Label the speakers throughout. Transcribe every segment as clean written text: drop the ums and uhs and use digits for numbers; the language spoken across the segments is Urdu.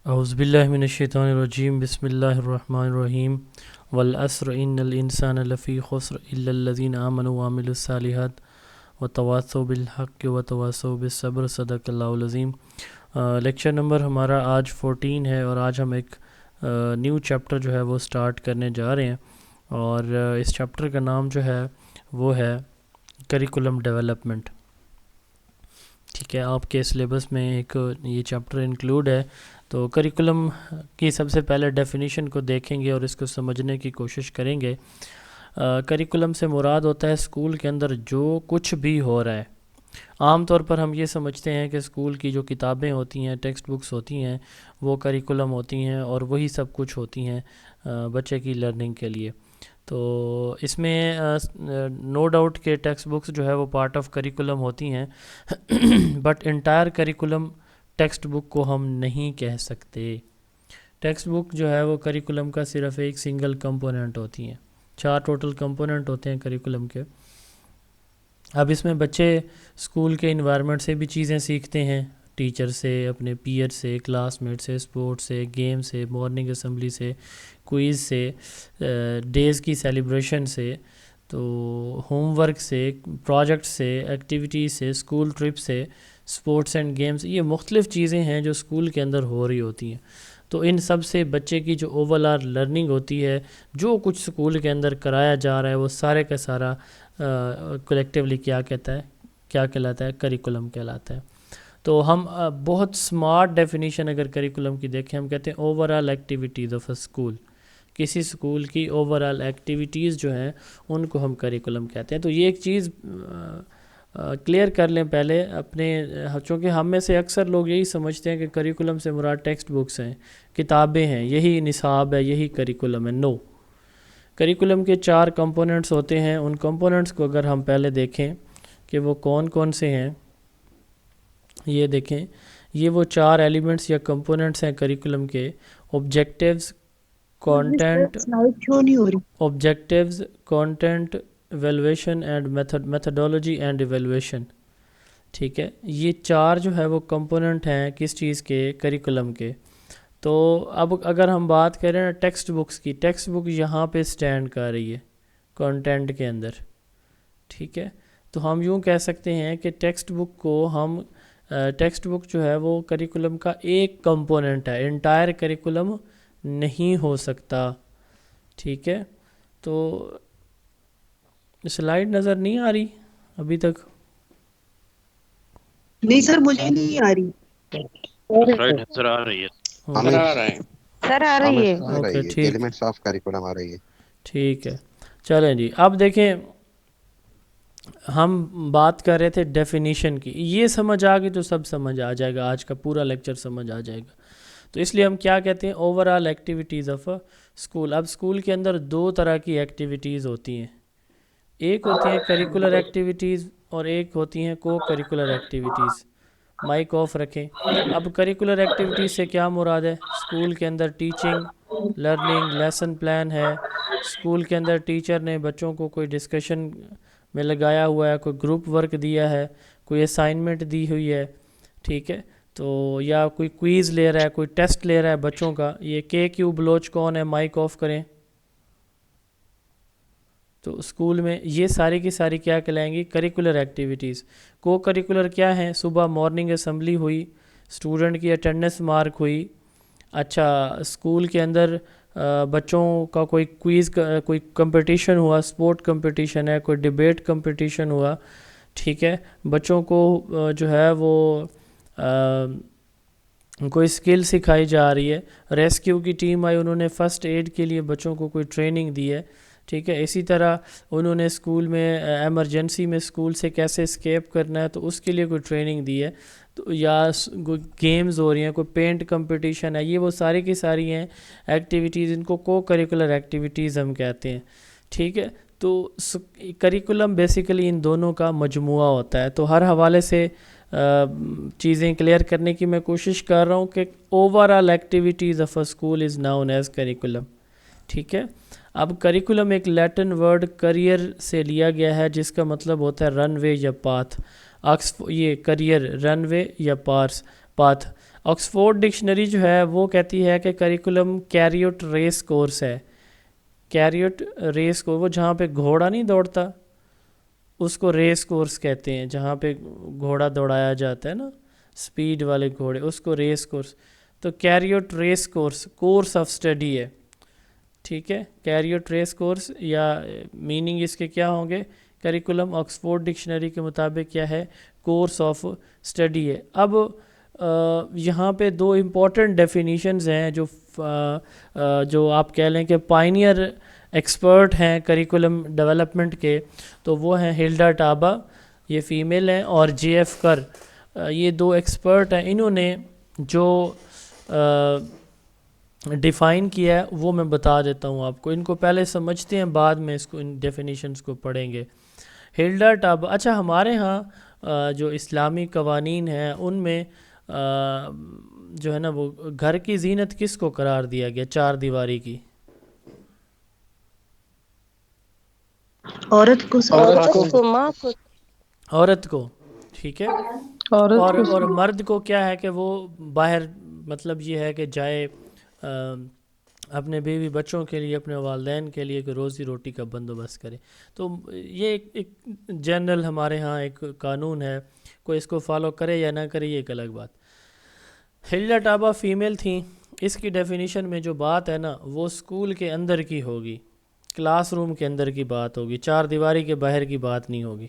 Speaker 1: اعوذ باللہ من الشیطان الرجیم بسم اللہ الرحمن الرحیم والعصر ان الانسان لفی خسر الا الذین آمنوا وعملوا الصالحات وتواصوا بالحق وتواصوا بالصبر صدق اللہ العظیم۔ لیکچر نمبر ہمارا آج 14 ہے اور آج ہم ایک نیو چیپٹر جو ہے وہ سٹارٹ کرنے جا رہے ہیں، اور اس چیپٹر کا نام جو ہے وہ ہے کریکولم ڈیولپمنٹ۔ ٹھیک ہے، آپ کے سلیبس میں ایک یہ چیپٹر انکلوڈ ہے، تو کریکولم کی سب سے پہلے ڈیفینیشن کو دیکھیں گے اور اس کو سمجھنے کی کوشش کریں گے۔ کریکولم سے مراد ہوتا ہے اسکول کے اندر جو کچھ بھی ہو رہا ہے۔ عام طور پر ہم یہ سمجھتے ہیں کہ اسکول کی جو کتابیں ہوتی ہیں، ٹیکسٹ بکس ہوتی ہیں، وہ کریکولم ہوتی ہیں اور وہی سب کچھ ہوتی ہیں بچے کی لرننگ کے لیے۔ تو اس میں نو ڈاؤٹ کہ ٹیکسٹ بکس جو ہے وہ پارٹ آف کریکولم ہوتی ہیں، but entire curriculum text book کو ہم نہیں کہہ سکتے۔ ٹیکسٹ بک جو ہے وہ کریکولم کا صرف ایک سنگل کمپوننٹ ہوتی ہیں، 4 ٹوٹل کمپوننٹ ہوتے ہیں کریکولم کے۔ اب اس میں بچے اسکول کے انوائرمنٹ سے بھی چیزیں سیکھتے ہیں، ٹیچر سے، اپنے پیئر سے، کلاس میٹ سے، اسپورٹ سے، گیم سے، مارننگ اسمبلی سے، کوئز سے، ڈیز کی سیلیبریشن سے، تو ہوم ورک سے، پروجیکٹ سے، ایکٹیویٹیز سے، اسکول ٹرپ سے، اسپورٹس اینڈ گیمز، یہ مختلف چیزیں ہیں جو اسکول کے اندر ہو رہی ہوتی ہیں۔ تو ان سب سے بچے کی جو اوور آل لرننگ ہوتی ہے، جو کچھ اسکول کے اندر کرایا جا رہا ہے، وہ سارے کا سارا کلیکٹیولی کیا کہلاتا ہے، کریکولم کہلاتا ہے۔ تو ہم بہت سمارٹ ڈیفینیشن اگر کریکولم کی دیکھیں، ہم کہتے ہیں over all activities of a school. کسی اسکول کی اوور آل ایکٹیویٹیز جو ہیں ان کو ہم کریکولم کہتے ہیں۔ تو یہ ایک چیز کلیئر کر لیں پہلے اپنے، چونکہ ہم میں سے اکثر لوگ یہی سمجھتے ہیں کہ کریکولم سے مراد ٹیکسٹ بکس ہیں، کتابیں ہیں، یہی نصاب ہے، یہی کریکولم ہے۔ نو، کریکولم کے 4 کمپوننٹس ہوتے ہیں۔ ان کمپوننٹس کو اگر ہم پہلے دیکھیں کہ وہ کون کون سے ہیں، یہ دیکھیں، یہ وہ 4 ایلیمنٹس یا کمپوننٹس ہیں کریکولم کے: objectives, content, objectives, content, evaluation and methodology and evaluation. ٹھیک ہے، یہ 4 جو ہے وہ کمپوننٹ ہیں کس چیز کے؟ کریکولم کے۔ تو اب اگر ہم بات کریں نا ٹیکسٹ بکس کی، ٹیکسٹ بک یہاں پہ سٹینڈ کر رہی ہے کانٹینٹ کے اندر۔ ٹھیک ہے، تو ہم یوں کہہ سکتے ہیں کہ ٹیکسٹ بک کو ہم ٹیکسٹ بک جو ہے وہ کریکولم کا ایک کمپوننٹ ہے، انٹائر کریکولم نہیں ہو سکتا۔ ٹھیک ہے، تو سلائیڈ نظر نہیں آ رہی ابھی تک؟
Speaker 2: نہیں سر، مجھے نہیں آ رہی۔
Speaker 3: رائٹ نظر آ رہی ہے،
Speaker 4: ہمیں
Speaker 3: نظر آ رہا ہے
Speaker 2: سر آ رہی ہے۔
Speaker 4: آ
Speaker 1: اوکے
Speaker 4: رہی ہے،
Speaker 1: ٹھیک،
Speaker 4: ایلیمنٹس آف کریکولم آ رہی ہے۔
Speaker 1: ٹھیک ہے، چلیں جی۔ اب دیکھیں، ہم بات کر رہے تھے ڈیفینیشن کی، یہ سمجھ آ گئی تو سب سمجھ آ جائے گا، آج کا پورا لیکچر سمجھ آ جائے گا۔ تو اس لیے ہم کیا کہتے ہیں؟ Over all activities of school. اب اسکول کے اندر 2 طرح کی ایکٹیویٹیز ہوتی ہیں، ایک ہوتی ہیں کریکولر ایکٹیویٹیز اور ایک ہوتی ہیں کو کریکولر ایکٹیویٹیز۔ مائک آف رکھیں۔ اب کریکولر ایکٹیویٹیز سے کیا مراد ہے؟ اسکول کے اندر ٹیچنگ، لرننگ، لیسن پلان ہے، اسکول کے اندر ٹیچر نے بچوں کو کوئی ڈسکشن میں لگایا ہوا ہے، کوئی گروپ ورک دیا ہے، کوئی اسائنمنٹ دی ہوئی ہے، ٹھیک ہے، تو یا کوئی کوئز لے رہا ہے، کوئی ٹیسٹ لے رہا ہے بچوں کا۔ یہ کے کیو بلوچ کون ہے؟ مائک آف کریں۔ تو اسکول میں یہ ساری کی ساری کیا کہلائیں گی؟ Curricular activities. کو کریکولر کیا ہیں؟ صبح مارننگ اسمبلی ہوئی، اسٹوڈنٹ کی اٹینڈنس مارک ہوئی، اچھا اسکول کے اندر بچوں کا کوئی کوئز، کوئی کمپٹیشن ہوا، اسپورٹ کمپٹیشن ہے، کوئی ڈیبیٹ کمپٹیشن ہوا، ٹھیک ہے، بچوں کو جو ہے وہ کوئی اسکل سکھائی جا رہی ہے، ریسکیو کی ٹیم آئی، انہوں نے فرسٹ ایڈ کے لیے بچوں کو کوئی ٹریننگ دی ہے، ٹھیک ہے، اسی طرح انہوں نے اسکول میں ایمرجنسی میں اسکول سے کیسے اسکیپ کرنا ہے تو اس کے لیے کوئی ٹریننگ دی ہے، تو یا گیمز ہو رہی ہیں، کوئی پینٹ کمپٹیشن ہے، یہ وہ ساری کی ساری ہیں ایکٹیویٹیز، ان کو کریکولر ایکٹیویٹیز ہم کہتے ہیں، ٹھیک ہے۔ تو کریکولم بیسیکلی ان دونوں کا مجموعہ ہوتا ہے۔ تو ہر حوالے سے چیزیں کلیئر کرنے کی میں کوشش کر رہا ہوں کہ overall activities of a school is known as curriculum, ٹھیک ہے۔ اب کریکولم ایک لیٹن ورڈ کریئر سے لیا گیا ہے، جس کا مطلب ہوتا ہے رن وے یا پاتھ۔ یہ کریئر، رن وے یا پاتھ۔ آکسفورڈ ڈکشنری جو ہے وہ کہتی ہے کہ کریکولم کیریوٹ ریس کورس ہے. کیریوٹ ریس کو وہ جہاں پہ گھوڑا نہیں دوڑتا اس کو ریس کورس کہتے ہیں, جہاں پہ گھوڑا دوڑایا جاتا ہے نا سپیڈ والے گھوڑے, اس کو ریس کورس. تو کیریوٹ ریس کورس آف اسٹڈی ہے, ٹھیک ہے. کیریوٹ ریس کورس یا میننگ اس کے کیا ہوں گے, کریکولم آکسفورڈ ڈکشنری کے مطابق کیا ہے, کورس آف اسٹڈی ہے. اب یہاں پہ دو امپورٹنٹ ڈیفینیشنز ہیں جو آپ کہہ لیں کہ پائنیئر ایکسپرٹ ہیں کریکولم ڈیولپمنٹ کے, تو وہ ہیں ہلڈا ٹابا, یہ فیمیل ہیں, اور جے ایف کر, یہ دو ایکسپرٹ ہیں. انہوں نے جو ڈیفائن کیا ہے وہ میں بتا دیتا ہوں آپ کو, ان کو پہلے سمجھتے ہیں بعد میں اس کو ان ڈیفینیشنز کو پڑھیں گے. ہلڈا ٹابا, اچھا ہمارے ہاں جو اسلامی قوانین ہیں ان میں جو ہے نا وہ گھر کی زینت کس کو قرار دیا گیا, چار دیواری کی؟
Speaker 2: عورت کو
Speaker 1: عورت کو, ٹھیک ہے. اور مرد کو کیا ہے کہ وہ باہر, مطلب یہ ہے کہ جائے اپنے بیوی بچوں کے لیے, اپنے والدین کے لیے کہ روزی روٹی کا بندوبست کرے. تو یہ ایک جنرل ہمارے ہاں ایک قانون ہے, کوئی اس کو فالو کرے یا نہ کرے یہ ایک الگ بات. ہلڈا ٹابا فیمیل تھیں, اس کی ڈیفینیشن میں جو بات ہے نا وہ اسکول کے اندر کی ہوگی, کلاس روم کے اندر کی بات ہوگی, چار دیواری کے باہر کی بات نہیں ہوگی.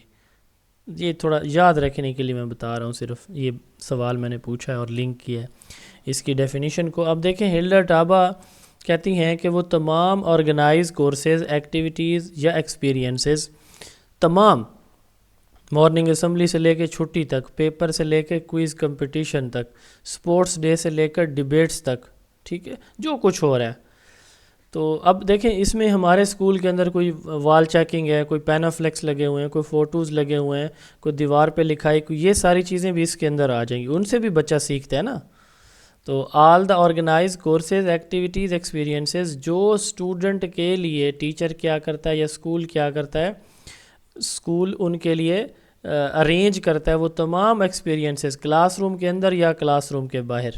Speaker 1: یہ تھوڑا یاد رکھنے کے لیے میں بتا رہا ہوں, صرف یہ سوال میں نے پوچھا ہے اور لنک کیا ہے اس کی ڈیفینیشن کو. اب دیکھیں ہلڈا ٹابا کہتی ہیں کہ وہ تمام آرگنائز کورسز, ایکٹیویٹیز یا ایکسپیرینسز, تمام مارننگ اسمبلی سے لے کے چھٹی تک, پیپر سے لے کے کوئز کمپٹیشن تک, سپورٹس ڈے سے لے کر ڈیبیٹس تک, ٹھیک ہے, جو کچھ ہو رہا ہے. تو اب دیکھیں اس میں ہمارے اسکول کے اندر کوئی وال چیکنگ ہے, کوئی پینافلیکس لگے ہوئے ہیں, کوئی فوٹوز لگے ہوئے ہیں, کوئی دیوار پہ لکھائی, کوئی یہ ساری چیزیں بھی اس کے اندر آ جائیں گی, ان سے بھی بچہ سیکھتا ہے نا. تو آل the organise courses, activities, experiences جو اسٹوڈنٹ کے لیے ٹیچر کیا کرتا ہے یا اسکول کیا کرتا ہے, اسکول ان کے لیے ارینج کرتا ہے, وہ تمام ایکسپیرینسز کلاس روم کے اندر یا کلاس روم کے باہر,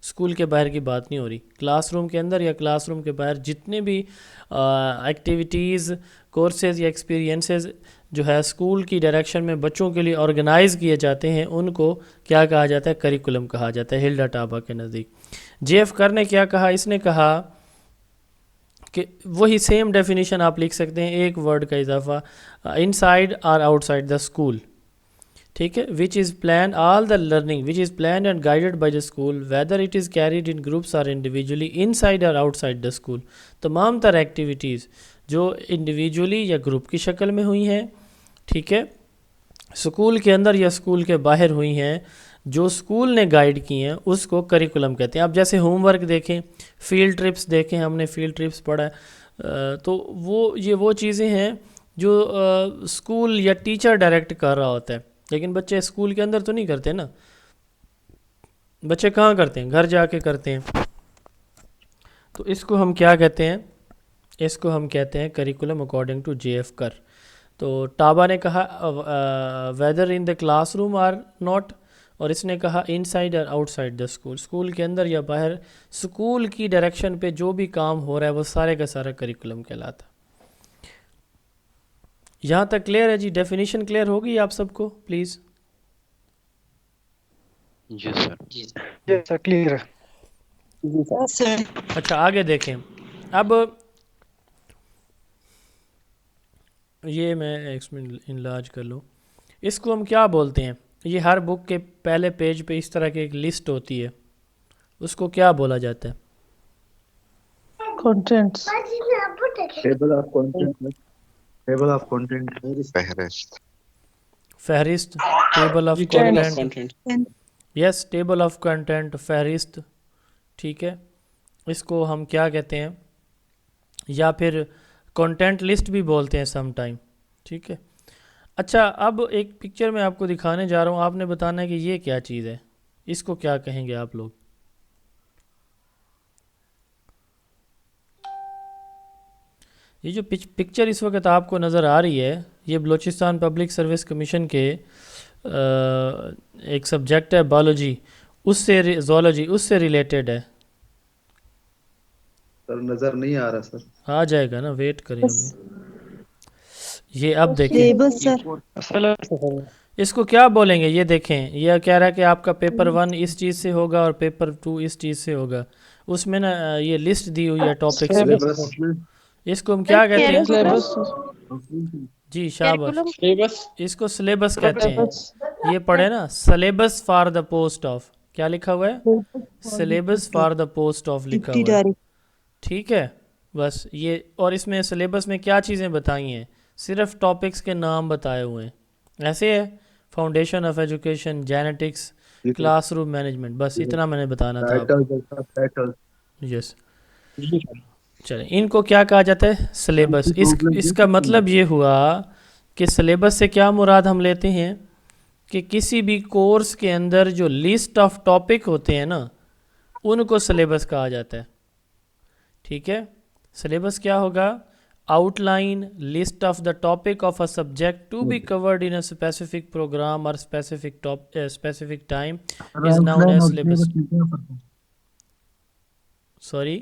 Speaker 1: اسکول کے باہر کی بات نہیں ہو رہی, کلاس روم کے اندر یا کلاس روم کے باہر جتنے بھی ایکٹیویٹیز, کورسز یا ایکسپیرینسز جو ہے اسکول کی ڈائریکشن میں بچوں کے لیے آرگنائز کیے جاتے ہیں, ان کو کیا کہا جاتا ہے, کریکولم کہا جاتا ہے ہلڈا ٹابا کے نزدیک. جے ایف کر نے کیا کہا, اس نے کہا کہ وہی سیم ڈیفینیشن آپ لکھ سکتے ہیں, ایک ورڈ کا اضافہ, ان سائڈ اور آؤٹ سائڈ دا اسکول, ٹھیک ہے, which is plan all the learning which is planned and guided by the school whether it is carried in groups اور انڈیویجولی ان سائڈ اور آؤٹ سائڈ دا اسکول. تمام تر ایکٹیویٹیز جو انڈیویجولی یا گروپ کی شکل میں ہوئی ہیں, ٹھیک ہے, اسکول کے اندر یا اسکول کے باہر ہوئی ہیں, جو اسکول نے گائیڈ کی ہیں, اس کو کریکولم کہتے ہیں. اب جیسے ہوم ورک دیکھیں, فیلڈ ٹرپس دیکھیں, ہم نے فیلڈ ٹرپس پڑھا ہے, تو وہ چیزیں ہیں جو اسکول یا ٹیچر ڈائریکٹ کر رہا ہوتا ہے, لیکن بچے اسکول کے اندر تو نہیں کرتے نا, بچے کہاں کرتے ہیں, گھر جا کے کرتے ہیں. تو اس کو ہم کیا کہتے ہیں, اس کو ہم کہتے ہیں curriculum according to J F Kerr. تو ٹابا نے کہا whether in the classroom or not, اور اس نے کہا ان سائڈ اور outside the school, school کے اندر یا باہر, اسکول کی ڈائریکشن پہ جو بھی کام ہو رہا ہے وہ سارے کا سارا کریکولم کہلاتا. یہاں تک کلیئر ہے جی, ڈیفینیشن کلیئر ہوگی آپ سب کو please?
Speaker 3: G sir.
Speaker 4: G sir clear ہے.
Speaker 1: اچھا آگے دیکھیں. اب یہ میں ایک منٹ انلارج کر لوں, اس کو ہم کیا بولتے ہیں, یہ ہر بک کے پہلے پیج پہ اس طرح کی ایک لسٹ ہوتی ہے, اس کو کیا بولا جاتا ہے؟
Speaker 4: کنٹینٹس,
Speaker 5: ٹیبل آف کنٹینٹ,
Speaker 1: فہرست, table of content, yes table of content, فہرست, ٹھیک ہے, اس کو ہم کیا کہتے ہیں, یا پھر کنٹینٹ لسٹ بھی بولتے ہیں سم ٹائم, ٹھیک ہے. اچھا اب ایک پکچر میں آپ کو دکھانے جا رہا ہوں, آپ نے بتانا ہے کہ یہ کیا چیز ہے, اس کو کیا کہیں گے آپ لوگ؟ یہ جو پکچر اس وقت آپ کو نظر آ رہی ہے, یہ بلوچستان پبلک سروس کمیشن کے ایک سبجیکٹ ہے بایولوجی, اس سے زولوجی اس سے ریلیٹڈ ہے.
Speaker 5: سر نظر نہیں آ رہا سر.
Speaker 1: آ جائے گا نا, ویٹ کریں ابھی. یہ اب دیکھیں
Speaker 2: سلیبس سر.
Speaker 1: اس کو کیا بولیں گے, یہ دیکھیں یہ کہہ رہا ہے کہ آپ کا پیپر 1 اس چیز سے ہوگا اور پیپر 2 اس چیز سے ہوگا. اس میں نا یہ لسٹ دی ہوئی ہے ٹاپکس کی. اس کو ہم کیا کہتے ہیں؟ جی شاباش, اس کو سلیبس کہتے ہیں. یہ پڑھے نا, syllabus for the post of, کیا لکھا ہوا ہے؟ Syllabus for the post of لکھا ہوا ہے. ٹھیک ہے, بس یہ. اور اس میں سلیبس میں کیا چیزیں بتائی ہیں؟ صرف ٹاپکس کے نام بتائے ہوئے ہیں. ایسے ہے, foundation of education, genetics, class room management, بس اتنا میں نے بتانا تھا آپ کو. یس, چلیں ان کو کیا کہا جاتا ہے؟ سلیبس. اس کا مطلب یہ ہوا کہ سلیبس سے کیا مراد ہم لیتے ہیں کہ کسی بھی کورس کے اندر جو لسٹ آف ٹاپک ہوتے ہیں نا, ان کو سلیبس کہا جاتا ہے. ٹھیک ہے, سلیبس کیا ہوگا؟ Outline list of the topic of a subject to be covered in a specific program اور specific time is known as syllabus. Sorry,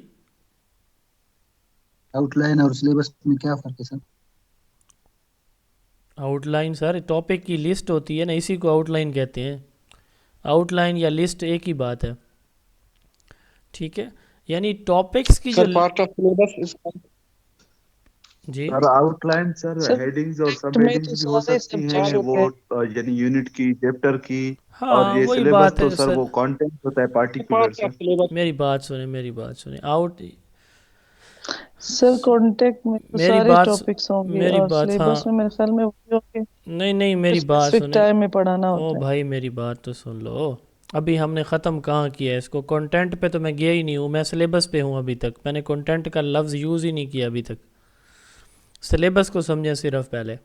Speaker 4: outline اور سلیبس میں کیا فرق ہے سر؟
Speaker 1: آؤٹ لائن سر ٹاپک کی لسٹ ہوتی ہے نا, اسی کو آؤٹ لائن کہتے ہیں. آؤٹ لائن یا لسٹ ایک ہی بات ہے. ٹھیک ہے, یعنی ٹاپکس کی جو
Speaker 6: پارٹ آف سلیبس.
Speaker 1: جی
Speaker 5: sir outline sir headings اور سب ہیڈنگز بھی ہو سکتی ہیں وہ, یعنی یونٹ کی, چیپٹر کی. اور یہ
Speaker 1: وہی
Speaker 5: سلیبس
Speaker 1: بات
Speaker 5: تو
Speaker 1: ہے
Speaker 5: سر وہ کانٹینٹ ہوتا ہے پارٹیکولر سر.
Speaker 1: میری بات سنیں. آؤٹ
Speaker 7: سر کانٹیکٹ میں تو
Speaker 1: میری
Speaker 7: سارے
Speaker 1: بات
Speaker 7: ٹاپکس ہوں گے
Speaker 1: میری
Speaker 7: اور
Speaker 1: بات
Speaker 7: سلیبس میں میرے خیال میں وہی ہوں گے
Speaker 1: نہیں میری بات
Speaker 7: اسپیسیفک
Speaker 1: سنیں.
Speaker 7: ٹائم میں پڑھانا
Speaker 1: او
Speaker 7: ہوتا ہے.
Speaker 1: بھائی میری بات تو سن لو, ابھی ہم نے ختم کہاں کیا ہے اس کو. کنٹینٹ پہ تو میں گیا ہی نہیں ہوں, میں سلیبس پہ ہوں ابھی تک. میں نے کنٹینٹ کا لفظ یوز ہی نہیں کیا ابھی تک. سلیبس کو سمجھیں صرف, پہلے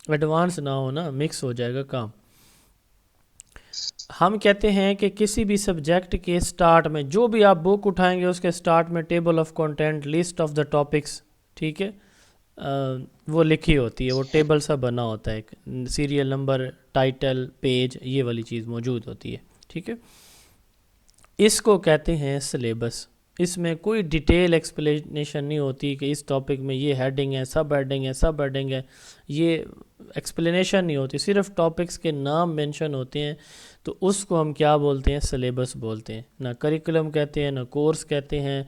Speaker 1: ایڈوانس نہ ہو نا, مکس ہو جائے گا کام. ہم کہتے ہیں کہ کسی بھی سبجیکٹ کے سٹارٹ میں جو بھی آپ بک اٹھائیں گے اس کے سٹارٹ میں table of content, list of the topics, ٹھیک ہے, وہ لکھی ہوتی ہے. وہ ٹیبل سا بنا ہوتا ہے, سیریل نمبر, ٹائٹل, پیج, یہ والی چیز موجود ہوتی ہے. ٹھیک ہے, اس کو کہتے ہیں سلیبس. اس میں کوئی ڈیٹیل ایکسپلینیشن نہیں ہوتی کہ اس ٹاپک میں یہ ہیڈنگ ہے, سب ہیڈنگ ہے, سب ہیڈنگ ہے, یہ ایکسپلینیشن نہیں ہوتی. صرف ٹاپکس کے نام مینشن ہوتے ہیں. تو اس کو ہم کیا بولتے ہیں؟ سلیبس بولتے ہیں. نہ کریکولم کہتے ہیں, نہ کورس کہتے ہیں.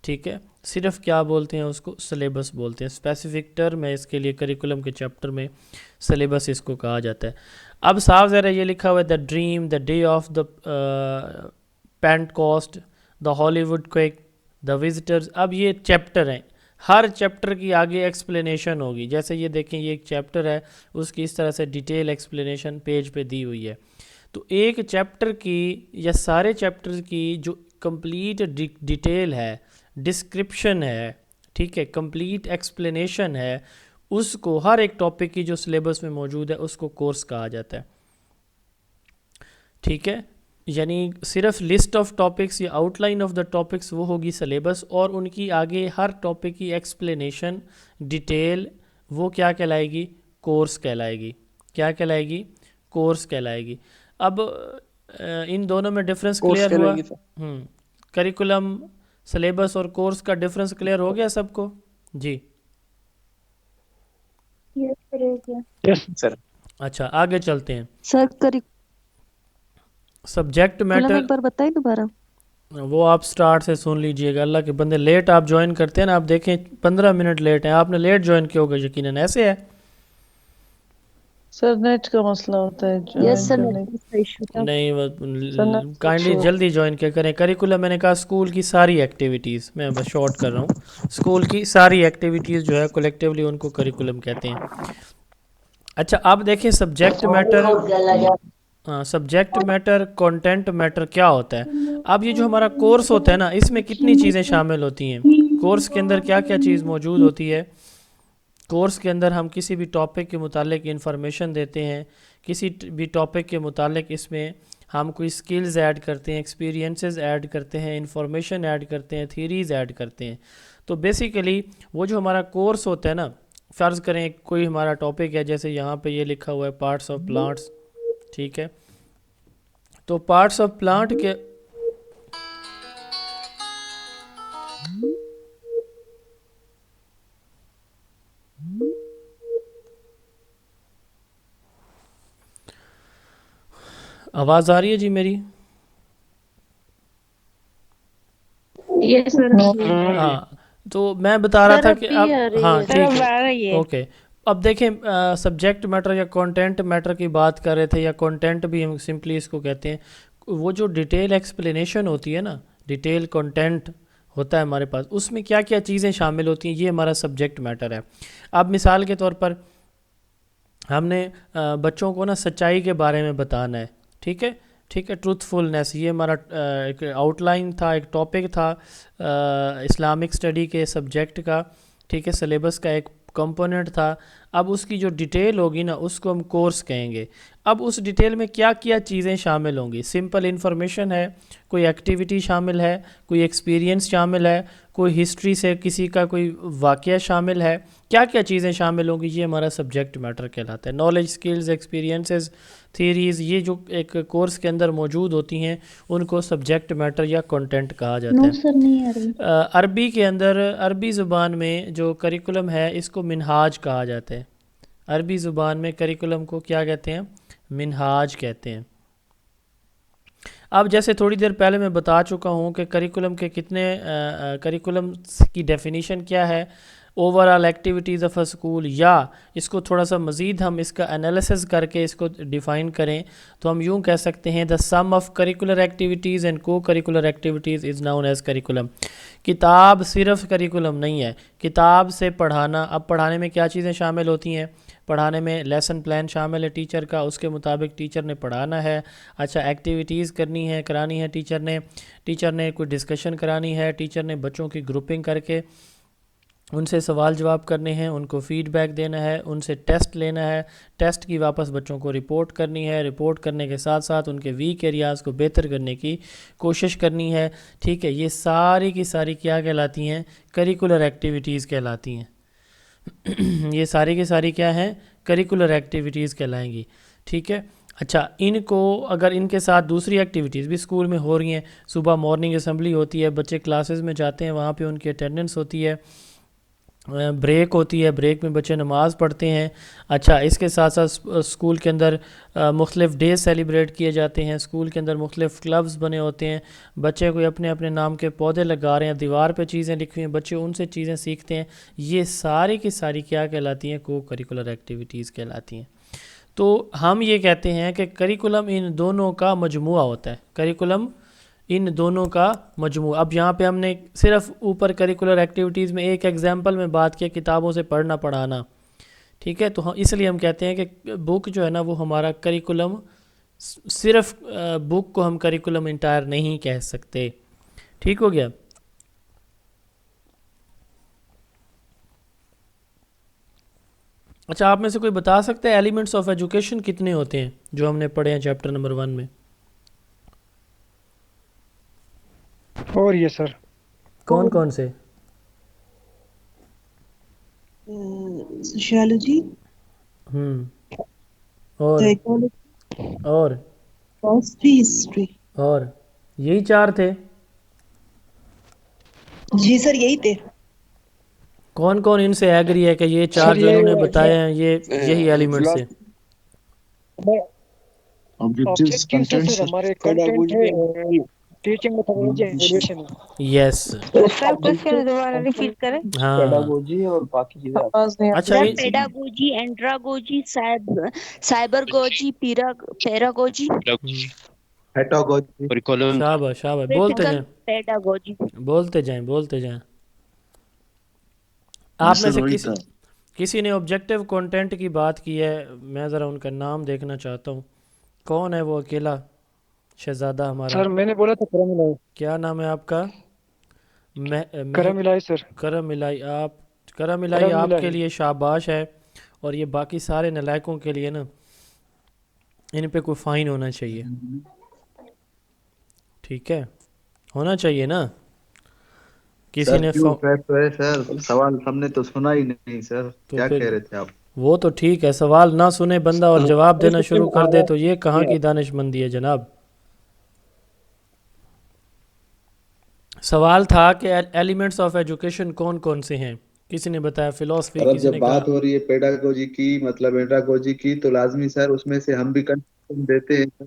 Speaker 1: ٹھیک ہے, صرف کیا بولتے ہیں اس کو؟ سلیبس بولتے ہیں. اسپیسیفک ٹرم ہے اس کے لیے, کریکولم کے چیپٹر میں سلیبس اس کو کہا جاتا ہے. اب صاف ذرا یہ لکھا ہوا ہے the dream, the day of the Pentecost, the Hollywood quick, the visitors. اب یہ چیپٹر ہیں, ہر چیپٹر کی آگے ایکسپلینیشن ہوگی. جیسے یہ دیکھیں, یہ ایک چیپٹر ہے, اس کی اس طرح سے ڈیٹیل ایکسپلینیشن پیج پہ دی ہوئی ہے. تو ایک چیپٹر کی یا سارے چیپٹر کی جو کمپلیٹ ڈیٹیل ہے, ڈسکرپشن ہے, ٹھیک ہے, کمپلیٹ ایکسپلینیشن ہے, اس کو ہر ایک ٹاپک کی جو سلیبس میں موجود ہے اس کو کورس کہا جاتا ہے. ٹھیک ہے, یعنی صرف لسٹ آف ٹاپکس یا out line of the topics وہ ہوگی سلیبس, اور ان کی آگے ہر ٹاپک کی ایکسپلینیشن, ڈیٹیل, وہ کیا کہلائے گی؟ کورس کہلائے گی. کیا کہلائے گی؟ کورس کہلائے گی. اب ان دونوں میں ڈفرنس کلیئر ہوا؟ کریکولم, سلیبس اور کورس کا ڈفرنس کلیئر ہو گیا سب کو؟ جی اچھا, آگے چلتے ہیں.
Speaker 2: سر
Speaker 1: سبجیکٹ میٹر
Speaker 2: ایک بار بتائیں دوبارہ.
Speaker 1: وہ آپ سٹارٹ سے سن لیجئے گا. اللہ کے بندے, لیٹ آپ جوائن کرتے ہیں نا, آپ دیکھیں 15 منٹ لیٹ ہیں. آپ نے لیٹ جوائن کیا ہوگا یقیناً, ایسے ہے.
Speaker 7: سر نیٹ کا مسئلہ ہوتا ہے.
Speaker 2: یس سر,
Speaker 1: نہیں, کائنڈلی جلدی جوائن کیا کریں. کریکولم میں نے کہا اسکول کی ساری ایکٹیویٹیز, میں بس شارٹ کر رہا ہوں, اسکول کی ساری ایکٹیویٹیز جو ہے کولیکٹیولی ان کو کریکولم کہتے ہیں. اچھا آپ دیکھیں subject matter, subject matter, content matter کیا ہوتا ہے. اب یہ جو ہمارا کورس ہوتا ہے نا, اس میں کتنی چیزیں شامل ہوتی ہیں؟ کورس کے اندر کیا کیا چیز موجود ہوتی ہے؟ کورس کے اندر ہم کسی بھی ٹاپک کے متعلق انفارمیشن دیتے ہیں. کسی بھی ٹاپک کے متعلق اس میں ہم کوئی سکلز ایڈ کرتے ہیں, ایکسپیرینسز ایڈ کرتے ہیں, انفارمیشن ایڈ کرتے ہیں, تھیریز ایڈ کرتے ہیں. تو بیسیکلی وہ جو ہمارا کورس ہوتا ہے نا, فرض کریں کوئی ہمارا ٹاپک ہے, جیسے یہاں پہ یہ لکھا ہوا ہے پارٹس آف پلانٹس, ٹھیک ہے. تو پارٹس آف پلانٹ کے آواز آ رہی ہے جی میری؟
Speaker 2: یس سر
Speaker 1: ہاں تو میں بتا رہا تھا کہ اب ہاں
Speaker 2: سر
Speaker 1: ٹھیک
Speaker 2: اب
Speaker 1: ہے
Speaker 2: آ رہی ہے.
Speaker 1: اوکے. اب دیکھیں سبجیکٹ میٹر یا کانٹینٹ میٹر کی بات کر رہے تھے، یا کانٹینٹ بھی ہم سمپلی اس کو کہتے ہیں. وہ جو ڈیٹیل ایکسپلینیشن ہوتی ہے نا، ڈیٹیل کانٹینٹ ہوتا ہے ہمارے پاس، اس میں کیا کیا چیزیں شامل ہوتی ہیں، یہ ہمارا سبجیکٹ میٹر ہے. اب مثال کے طور پر ہم نے بچوں کو نا سچائی کے بارے میں بتانا ہے. ٹھیک ہے، ٹھیک ہے، ٹروتھ فلنس، یہ ہمارا ایک آؤٹ لائن تھا، ایک ٹاپک تھا اسلامک اسٹڈی کے سبجیکٹ کا. ٹھیک ہے، سلیبس کا ایک کمپوننٹ تھا. اب اس کی جو ڈیٹیل ہوگی نا، اس کو ہم کورس کہیں گے. اب اس ڈیٹیل میں کیا کیا چیزیں شامل ہوں گی؟ سمپل انفارمیشن ہے، کوئی ایکٹیویٹی شامل ہے، کوئی ایکسپیرینس شامل ہے، کوئی ہسٹری سے کسی کا کوئی واقعہ شامل ہے. کیا کیا چیزیں شامل ہوں گی؟ یہ ہمارا سبجیکٹ میٹر کہلاتا ہے. نالج، سکلز، ایکسپیرینسز، تھیریز، یہ جو ایک کورس کے اندر موجود ہوتی ہیں ان کو سبجیکٹ میٹر یا کنٹینٹ کہا جاتا ہے.
Speaker 2: سر نہیں آ رہی.
Speaker 1: عربی کے اندر، عربی زبان میں جو کریکولم ہے اس کو منہاج کہا جاتا ہے. عربی زبان میں کریکولم کو کیا کہتے ہیں؟ منہاج کہتے ہیں. اب جیسے تھوڑی دیر پہلے میں بتا چکا ہوں کہ کریکولم کے کتنے کریکولم کی ڈیفینیشن کیا ہے. Over all activities of a school, یا اس کو تھوڑا سا مزید ہم اس کا انالیسز کر کے اس کو ڈیفائن کریں تو ہم یوں کہہ سکتے ہیں the sum of curricular activities and co curricular activities is known as curriculum. کتاب صرف کریکولم نہیں ہے. کتاب سے پڑھانا، اب پڑھانے میں کیا چیزیں شامل ہوتی ہیں؟ پڑھانے میں لیسن پلان شامل ہے ٹیچر کا، اس کے مطابق ٹیچر نے پڑھانا ہے. اچھا، ایکٹیویٹیز کرنی ہے، کرانی ہے ٹیچر نے کوئی ڈسکشن کرانی ہے، ٹیچر نے بچوں کی گروپنگ کر کے ان سے سوال جواب کرنے ہیں، ان کو فیڈ بیک دینا ہے، ان سے ٹیسٹ لینا ہے، ٹیسٹ کی واپس بچوں کو رپورٹ کرنی ہے، رپورٹ کرنے کے ساتھ ساتھ ان کے ویک ایریاز کو بہتر کرنے کی کوشش کرنی ہے. ٹھیک ہے، یہ ساری کی ساری کیا کہلاتی ہیں؟ کریکولر ایکٹیویٹیز کہلاتی ہیں. یہ ساری کی ساری کیا ہیں؟ کریکولر ایکٹیویٹیز کہلائیں گی. ٹھیک ہے. اچھا، ان کو اگر ان کے ساتھ دوسری ایکٹیویٹیز بھی اسکول میں ہو رہی ہیں، صبح مارننگ اسمبلی ہوتی ہے، بچے کلاسز میں جاتے ہیں، وہاں پہ ان کی اٹینڈنس ہوتی ہے، بریک ہوتی ہے، بریک میں بچے نماز پڑھتے ہیں. اچھا، اس کے ساتھ ساتھ اسکول کے اندر مختلف ڈیز سیلیبریٹ کیے جاتے ہیں، اسکول کے اندر مختلف کلبز بنے ہوتے ہیں، بچے کوئی اپنے اپنے نام کے پودے لگا رہے ہیں، دیوار پہ چیزیں لکھی ہیں، بچے ان سے چیزیں سیکھتے ہیں. یہ ساری کی ساری کیا کہلاتی ہیں؟ کو کریکولر ایکٹیویٹیز کہلاتی ہیں. تو ہم یہ کہتے ہیں کہ کریکولم ان دونوں کا مجموعہ ہوتا ہے. کریکولم ان دونوں کا مجموعہ. اب یہاں پہ ہم نے صرف اوپر کریکولر ایکٹیویٹیز میں ایک ایگزامپل میں بات کیا، کتابوں سے پڑھنا پڑھانا. ٹھیک ہے، تو اس لیے ہم کہتے ہیں کہ بک جو ہے نا وہ ہمارا کریکولم، صرف بک کو ہم کریکولم انٹائر نہیں کہہ سکتے. ٹھیک ہو گیا. اچھا، آپ میں سے کوئی بتا سکتے ہیں ایلیمنٹس آف ایجوکیشن کتنے ہوتے ہیں جو ہم نے پڑھے ہیں چیپٹر نمبر 1 میں؟
Speaker 6: اور یہ سر
Speaker 1: کون کون سے؟
Speaker 2: سوشیالوجی،
Speaker 1: اور
Speaker 2: سائیکالوجی،
Speaker 1: اور
Speaker 2: فلسفی، ہسٹری.
Speaker 1: اور یہی 4 تھے؟
Speaker 2: جی سر یہی تھے.
Speaker 1: کون کون ان سے ایگری ہے کہ یہ 4 جو انہوں نے بتائے ہیں یہ یہی ایلیمنٹس ہیں؟
Speaker 5: Objectives, contents,
Speaker 6: ہمارے کنٹینٹ ہے، ٹیچنگ میتھڈالوجی، ایویلیوشن.
Speaker 1: یس.
Speaker 2: سر کوشچن دوبارہ ریپیٹ کریں.
Speaker 1: ہاں،
Speaker 4: پیڈاگوجی اور باقی چیزیں
Speaker 7: آواز نہیں آ
Speaker 1: اچھا
Speaker 2: سر پیڈاگوجی، اینڈراگوجی، سائبرگوجی، پیراگوجی.
Speaker 5: pedagogy.
Speaker 3: Curriculum.
Speaker 1: شاباش شاباش، بولتے جائیں
Speaker 2: پیڈاگوجی.
Speaker 1: بولتے جائیں. آپ میں سے کسی نے آبجیکٹیو کنٹینٹ کی بات کی ہے، میں ذرا ان کا نام دیکھنا چاہتا ہوں. کون ہے وہ اکیلا شہزادہ ہمارا؟
Speaker 6: سر میں نے بولا تھا کرم الہی.
Speaker 1: کیا نام ہے آپ کا؟
Speaker 6: کرم الہی سر.
Speaker 1: کرم الہی. کرم الہی آپ کے لیے شاباش ہے، اور یہ باقی سارے نلائکوں کے لیے نا، ان پہ کوئی فائن ہونا چاہیے. ٹھیک ہے، ہونا چاہیے نا. کسی نے
Speaker 5: سر سوال ہم نے تو سنا ہی نہیں سر، کیا کہہ رہے تھے آپ؟
Speaker 1: وہ تو ٹھیک ہے، سوال نہ سنے بندہ اور جواب دینا شروع کر دے تو یہ کہاں کی دانش مندی ہے جناب. سوال تھا کہ ایلیمنٹس آف ایجوکیشن کون کون سے ہیں؟ کسی نے بتایا فلسفی،
Speaker 5: اور
Speaker 1: کسی
Speaker 5: جب
Speaker 1: نے کہا
Speaker 5: بات ہو رہی ہے پیڈاگوجی کی مطلب اینڈراگوجی کی تو لازمی سر اس میں سے ہم بھی کنسیشن دیتے ہیں سر.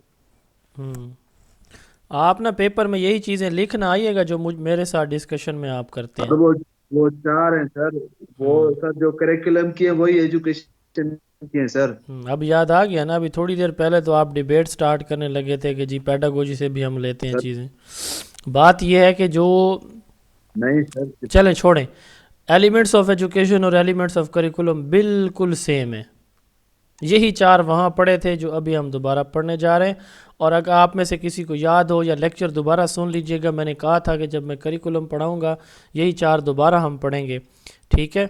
Speaker 1: آپ نا پیپر میں یہی چیزیں لکھنا آئیے گا جو میرے ساتھ ڈسکشن میں آپ کرتے ہیں.
Speaker 5: اور وہ چار ہیں سر، وہ سر جو کریکولم کی ہے وہی ایجوکیشن کی ہے سر.
Speaker 1: اب یاد آ گیا نا، ابھی تھوڑی دیر پہلے تو آپ ڈیبیٹ سٹارٹ کرنے لگے تھے کہ جی پیڈاگوجی سے بھی ہم لیتے ہیں چیزیں. بات یہ ہے کہ جو
Speaker 5: نہیں سر،
Speaker 1: چلیں چھوڑیں، ایلیمنٹس آف ایجوکیشن اور ایلیمنٹس آف کریکولم بالکل سیم ہے. یہی چار وہاں پڑھے تھے جو ابھی ہم دوبارہ پڑھنے جا رہے ہیں. اور اگر آپ میں سے کسی کو یاد ہو یا لیکچر دوبارہ سن لیجئے گا، میں نے کہا تھا کہ جب میں کریکولم پڑھاؤں گا یہی چار دوبارہ ہم پڑھیں گے، ٹھیک ہے؟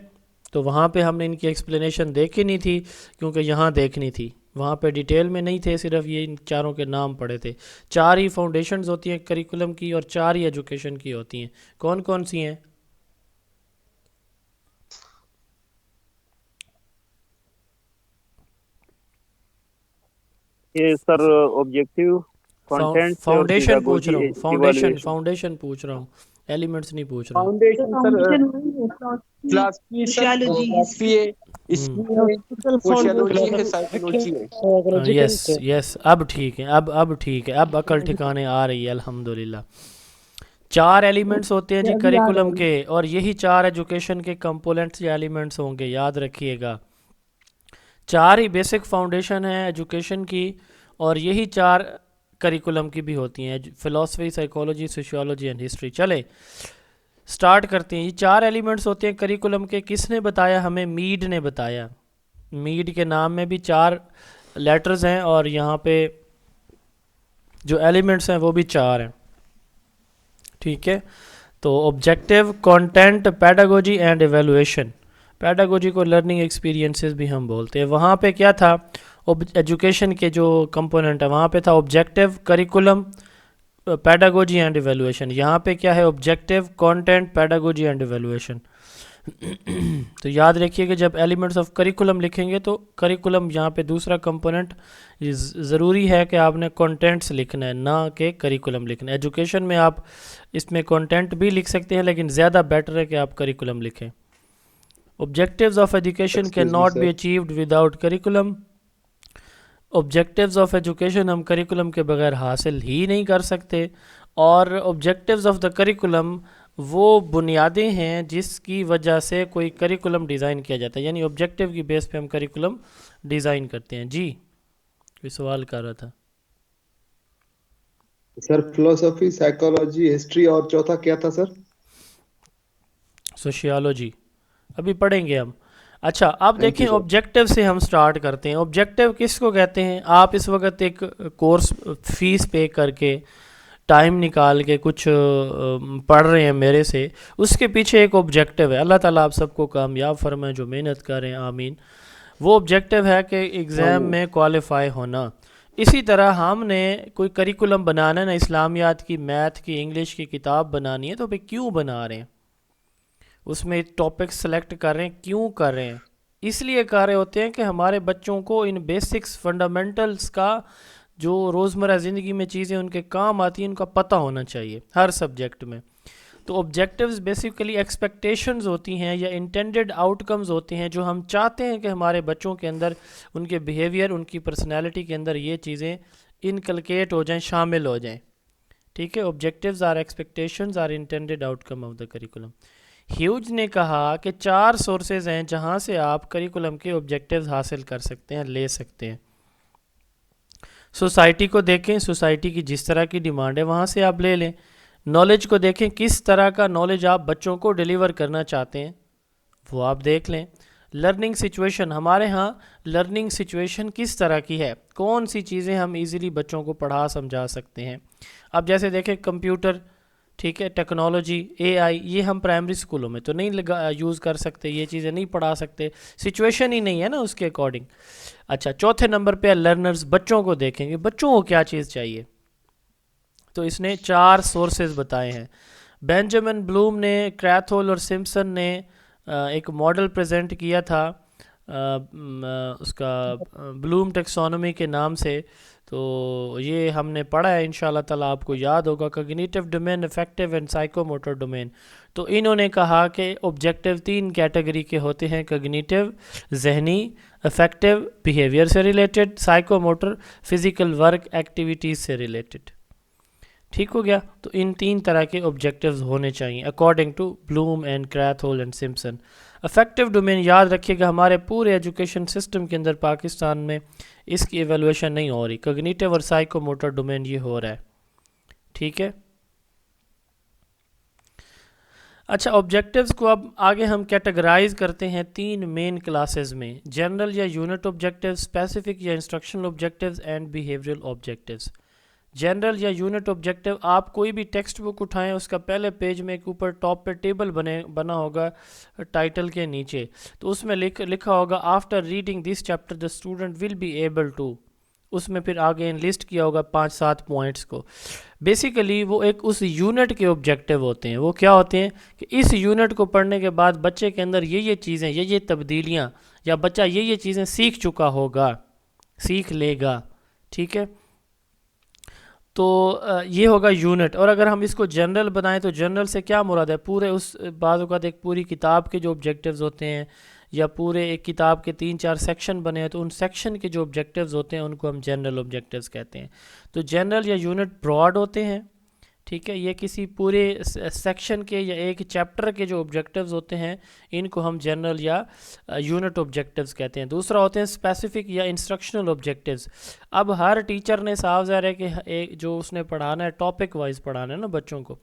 Speaker 1: تو وہاں پہ ہم نے ان کی ایکسپلینیشن دیکھی نہیں تھی کیونکہ یہاں دیکھنی تھی، وہاں پہ ڈیٹیل میں نہیں تھے، صرف یہ ان چاروں کے نام پڑھے تھے. چار ہی فاؤنڈیشنز ہوتی ہیں کریکولم کی اور چار ہی ایجوکیشن کی ہوتی ہیں. کون کون سی ہیں؟
Speaker 6: یہ سر آبجیکٹیو، کنٹینٹ اور
Speaker 1: فاؤنڈیشن پوچھ رہا
Speaker 6: پیڈاگوجی،
Speaker 1: ہوں، فاؤنڈیشن پوچھ رہا ہوں، ایلیمنٹس نہیں پوچھ رہا ہوں.
Speaker 6: فاؤنڈیشن سر فلسفی، فلسفی ہے، ہسٹری ہے، سوشیولوجی ہے، سائیکولوجی ہے.
Speaker 1: یس اب ٹھیک ہے، اب ٹھیک ہے، اب عقل ٹھکانے آ رہی ہے الحمدللہ. چار ایلیمنٹس ہوتے ہیں جی کریکولم کے، اور یہی چار ایجوکیشن کے کمپوننٹس یا ایلیمنٹس ہوں گے، یاد رکھیے گا. چار ہی بیسک فاؤنڈیشن ہے ایجوکیشن کی، اور یہی چار کریکولم کی بھی ہوتی ہیں، فلسفی، سائیکالوجی، سوشیولوجی اینڈ ہسٹری. چلے سٹارٹ کرتے ہیں. یہ چار ایلیمنٹس ہوتے ہیں کریکولم کے. کس نے بتایا ہمیں؟ میڈ نے بتایا. میڈ کے نام میں بھی چار لیٹرز ہیں اور یہاں پہ جو ایلیمنٹس ہیں وہ بھی چار ہیں، ٹھیک ہے؟ تو objective, content, pedagogy and evaluation. Pedagogy کو لرننگ ایکسپیرینسز بھی ہم بولتے ہیں. وہاں پہ کیا تھا؟ ایجوکیشن کے جو کمپوننٹ ہے وہاں پہ تھا objective, curriculum, pedagogy and evaluation. یہاں پہ کیا ہے؟ Objective, content, pedagogy and evaluation. تو یاد رکھیے کہ جب ایلیمنٹس آف کریکولم لکھیں گے تو کریکولم یہاں پہ دوسرا کمپوننٹ ضروری ہے کہ آپ نے کانٹینٹس لکھنا ہے، نہ کہ کریکولم لکھنا ہے. ایجوکیشن میں آپ اس میں کانٹینٹ بھی لکھ سکتے ہیں لیکن زیادہ بیٹر ہے کہ آپ کریکولم لکھیں. Objectives of education cannot be achieved without curriculum. Objectives of education ہم curriculum کے بغیر حاصل ہی نہیں کر سکتے، اور objectives of the curriculum وہ بنیادیں ہیں جس کی وجہ سے کوئی curriculum ڈیزائن کیا جاتا ہے، یعنی objective کی بیس پہ ہم curriculum ڈیزائن کرتے ہیں. جی کوئی سوال کر رہا تھا؟
Speaker 5: سر فلسفی، سائیکالوجی، ہسٹری اور چوتھا کیا تھا سر؟
Speaker 1: سوشیالوجی. ابھی پڑھیں گے ہم. اچھا اب دیکھیں آبجیکٹیو سے ہم سٹارٹ کرتے ہیں. آبجیکٹیو کس کو کہتے ہیں؟ آپ اس وقت ایک کورس فیس پے کر کے ٹائم نکال کے کچھ پڑھ رہے ہیں میرے سے، اس کے پیچھے ایک آبجیکٹیو ہے. اللہ تعالیٰ آپ سب کو کامیاب فرمائے جو محنت کر رہے ہیں، آمین. وہ آبجیکٹیو ہے کہ ایگزام میں کوالیفائی ہونا. اسی طرح ہم نے کوئی کریکولم بنانا ہے نا، اسلامیات کی، میتھ کی، انگلش کی کتاب بنانی ہے، تو بھئی کیوں بنا رہے ہیں؟ اس میں ٹاپک سلیکٹ کر رہے ہیں، کیوں کر رہے ہیں؟ اس لیے کر رہے ہوتے ہیں کہ ہمارے بچوں کو ان بیسکس، فنڈامنٹلز کا، جو روزمرہ زندگی میں چیزیں ان کے کام آتی ہیں، ان کا پتہ ہونا چاہیے ہر سبجیکٹ میں. تو آبجیکٹیوز بیسیکلی ایکسپیکٹیشنز ہوتی ہیں یا انٹینڈڈ آؤٹ کمز ہوتے ہیں جو ہم چاہتے ہیں کہ ہمارے بچوں کے اندر، ان کے بیہیویئر، ان کی پرسنالٹی کے اندر یہ چیزیں انکلکیٹ ہو جائیں، شامل ہو جائیں، ٹھیک ہے؟ Objectives are expectations are intended outcome of the curriculum. ہیوج نے کہا کہ 4 سورسز ہیں جہاں سے آپ کریکولم کے آبجیکٹیوز حاصل کر سکتے ہیں، لے سکتے ہیں. سوسائٹی کو دیکھیں، سوسائٹی کی جس طرح کی ڈیمانڈ ہے وہاں سے آپ لے لیں. نالج کو دیکھیں، کس طرح کا نالج آپ بچوں کو ڈیلیور کرنا چاہتے ہیں وہ آپ دیکھ لیں. لرننگ سچویشن، ہمارے ہاں لرننگ سچویشن کس طرح کی ہے، کون سی چیزیں ہم ایزیلی بچوں کو پڑھا سمجھا سکتے ہیں. اب جیسے دیکھیں کمپیوٹر، ٹھیک ہے، ٹیکنالوجی، اے آئی، یہ ہم پرائمری اسکولوں میں تو نہیں یوز کر سکتے، یہ چیزیں نہیں پڑھا سکتے، سچویشن ہی نہیں ہے نا اس کے اکارڈنگ. اچھا چوتھے نمبر پہ لرنرز، بچوں کو دیکھیں گے بچوں کو کیا چیز چاہیے. تو اس نے 4 سورسز بتائے ہیں. بینجامن بلوم نے، کریتھول اور سمپسن نے ایک ماڈل پریزنٹ کیا تھا اس کا بلوم ٹیکسونومی کے نام سے. تو یہ ہم نے پڑھا ہے انشاءاللہ تعالیٰ, آپ کو یاد ہوگا. Cognitive domain, effective and psycho motor domain. تو انہوں نے کہا کہ آبجیکٹیو 3 کیٹیگری کے ہوتے ہیں: کوگنیٹو ذہنی, افیکٹو بیہیویئر سے related, psycho motor physical work activities سے ریلیٹڈ. ٹھیک ہو گیا. تو ان 3 طرح کے آبجیکٹیوز ہونے چاہیے according to Bloom and Krathwohl and Simpson. Affective domain یاد رکھیے گا ہمارے پورے ایجوکیشن سسٹم کے اندر پاکستان میں اس کی ایویلویشن نہیں ہو رہی. کوگنیٹو اور سائیکو موٹر ڈومین یہ ہو رہا ہے. ٹھیک ہے. اچھا, آبجیکٹیوز کو اب آگے ہم کیٹیگرائز کرتے ہیں 3 مین کلاسز میں: جنرل یا یونٹ آبجیکٹیو, اسپیسیفک یا instructional objectives and behavioural objectives. General یا یونٹ آبجیکٹیو, آپ کوئی بھی ٹیکسٹ بک اٹھائیں, اس کا پہلے پیج میں ایک اوپر ٹاپ پہ ٹیبل بنا ہوگا ٹائٹل کے نیچے, تو اس میں لکھا ہوگا after reading this chapter the student will be able to. اس میں پھر آگے لسٹ کیا ہوگا 5-7 پوائنٹس کو. بیسیکلی وہ ایک اس یونٹ کے آبجیکٹیو ہوتے ہیں. وہ کیا ہوتے ہیں کہ اس یونٹ کو پڑھنے کے بعد بچے کے اندر یہ چیزیں, یہ تبدیلیاں, یا بچہ یہ چیزیں سیکھ چکا ہوگا, سیکھ لے گا. ٹھیک ہے. تو یہ ہوگا یونٹ. اور اگر ہم اس کو جنرل بنائیں تو جنرل سے کیا مراد ہے؟ پورے اس بعض اوقات ایک پوری کتاب کے جو آبجیکٹیوز ہوتے ہیں, یا پورے ایک کتاب کے 3-4 سیکشن بنے ہیں, تو ان سیکشن کے جو آبجیکٹیوز ہوتے ہیں ان کو ہم جنرل آبجیکٹیوز کہتے ہیں. تو جنرل یا یونٹ براڈ ہوتے ہیں. ٹھیک ہے. یہ کسی پورے سیکشن کے یا ایک چیپٹر کے جو آبجیکٹیوز ہوتے ہیں ان کو ہم جنرل یا یونٹ آبجیکٹیوز کہتے ہیں. دوسرا ہوتے ہیں اسپیسیفک یا انسٹرکشنل آبجیکٹیوز. اب ہر ٹیچر نے صاف ظاہر ہے کہ جو اس نے پڑھانا ہے ٹاپک وائز پڑھانا ہے نا بچوں کو,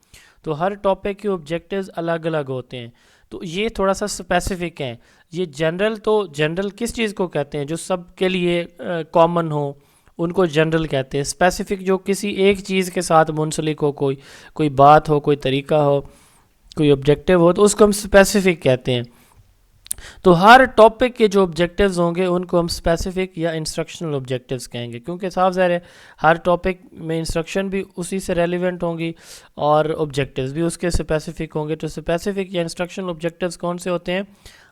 Speaker 1: تو ہر ٹاپک کے آبجیکٹیوز الگ الگ ہوتے ہیں. تو یہ تھوڑا سا اسپیسیفک ہیں. یہ جنرل, تو جنرل کس چیز کو کہتے ہیں؟ جو سب کے لیے کامن ہو ان کو جنرل کہتے ہیں. اسپیسیفک جو کسی ایک چیز کے ساتھ منسلک ہو, کوئی بات ہو, کوئی طریقہ ہو, کوئی آبجیکٹیو ہو, تو اس کو ہم اسپیسیفک کہتے ہیں. تو ہر ٹاپک کے جو آبجیکٹیوز ہوں گے ان کو ہم اسپیسیفک یا انسٹرکشنل آبجیکٹیوز کہیں گے, کیونکہ صاف ظاہر ہے ہر ٹاپک میں انسٹرکشن بھی اسی سے ریلیونٹ ہوں گی اور آبجیکٹیوز بھی اس کے اسپیسیفک ہوں گے. تو اسپیسیفک یا انسٹرکشنل آبجیکٹیوز کون سے ہوتے ہیں؟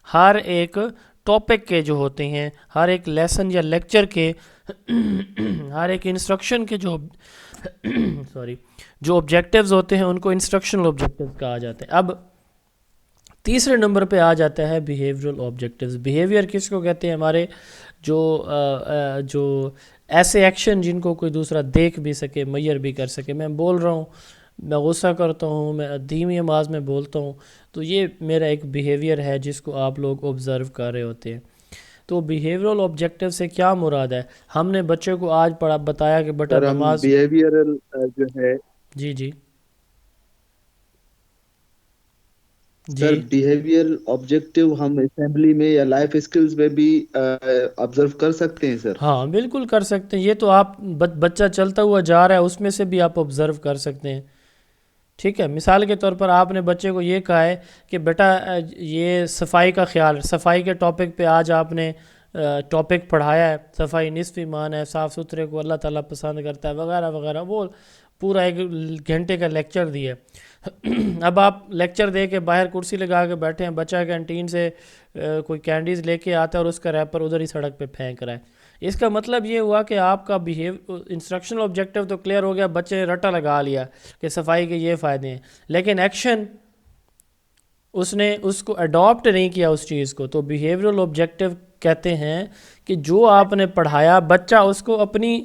Speaker 1: ہر ایک ٹاپک کے جو ہوتے ہیں, ہر ایک لیسن یا لیکچر کے, ہر ایک انسٹرکشن کے جو آبجیکٹیوز ہوتے ہیں ان کو انسٹرکشنل آبجیکٹیوز کہا جاتا ہے. اب تیسرے نمبر پہ آ جاتا ہے بیہیویئرل آبجیکٹیوز. بیہیویئر کس کو کہتے ہیں؟ ہمارے جو ایسے ایکشن جن کو کوئی دوسرا دیکھ بھی سکے, میئر بھی کر سکے. میں بول رہا ہوں, میں غصہ کرتا ہوں, میں دھیمی آواز میں بولتا ہوں, تو یہ میرا ایک بیہیویئر ہے جس کو آپ لوگ آبزرو کر رہے ہوتے ہیں. تو بیہیویئرل آبجیکٹیو سے کیا مراد ہے؟ ہم نے بچے کو آج بتایا کہ بیٹا نماز
Speaker 5: بیہیویئرل جو ہے
Speaker 1: جی
Speaker 5: سر, بیہیویئر آبجیکٹیو ہم اسمبلی میں یا لائف اسکلز میں بھی آبزرو کر سکتے ہیں سر.
Speaker 1: ہاں بالکل کر سکتے ہیں. یہ تو آپ بچہ چلتا ہوا جا رہا ہے اس میں سے بھی آپ آبزرو کر سکتے ہیں. ٹھیک ہے. مثال کے طور پر آپ نے بچے کو یہ کہا ہے کہ بیٹا یہ صفائی کا خیال, صفائی کے ٹاپک پہ آج آپ نے ٹاپک پڑھایا ہے, صفائی نصف ایمان ہے, صاف ستھرے کو اللہ تعالیٰ پسند کرتا ہے وغیرہ وغیرہ, وہ پورا 1 گھنٹے کا لیکچر دیا. اب آپ لیکچر دے کے باہر کرسی لگا کے بیٹھے ہیں, بچہ کینٹین سے کوئی کینڈیز لے کے آتا ہے اور اس کا ریپر ادھر ہی سڑک پہ پھینک رہا ہے. اس کا مطلب یہ ہوا کہ آپ کا انسٹرکشنل آبجیکٹیو تو کلیئر ہو گیا, بچے نے رٹا لگا لیا کہ صفائی کے یہ فائدے ہیں, لیکن ایکشن اس نے اس کو اڈاپٹ نہیں کیا اس چیز کو. تو بیہیویئرل آبجیکٹیو کہتے ہیں کہ جو آپ نے پڑھایا بچہ اس کو اپنی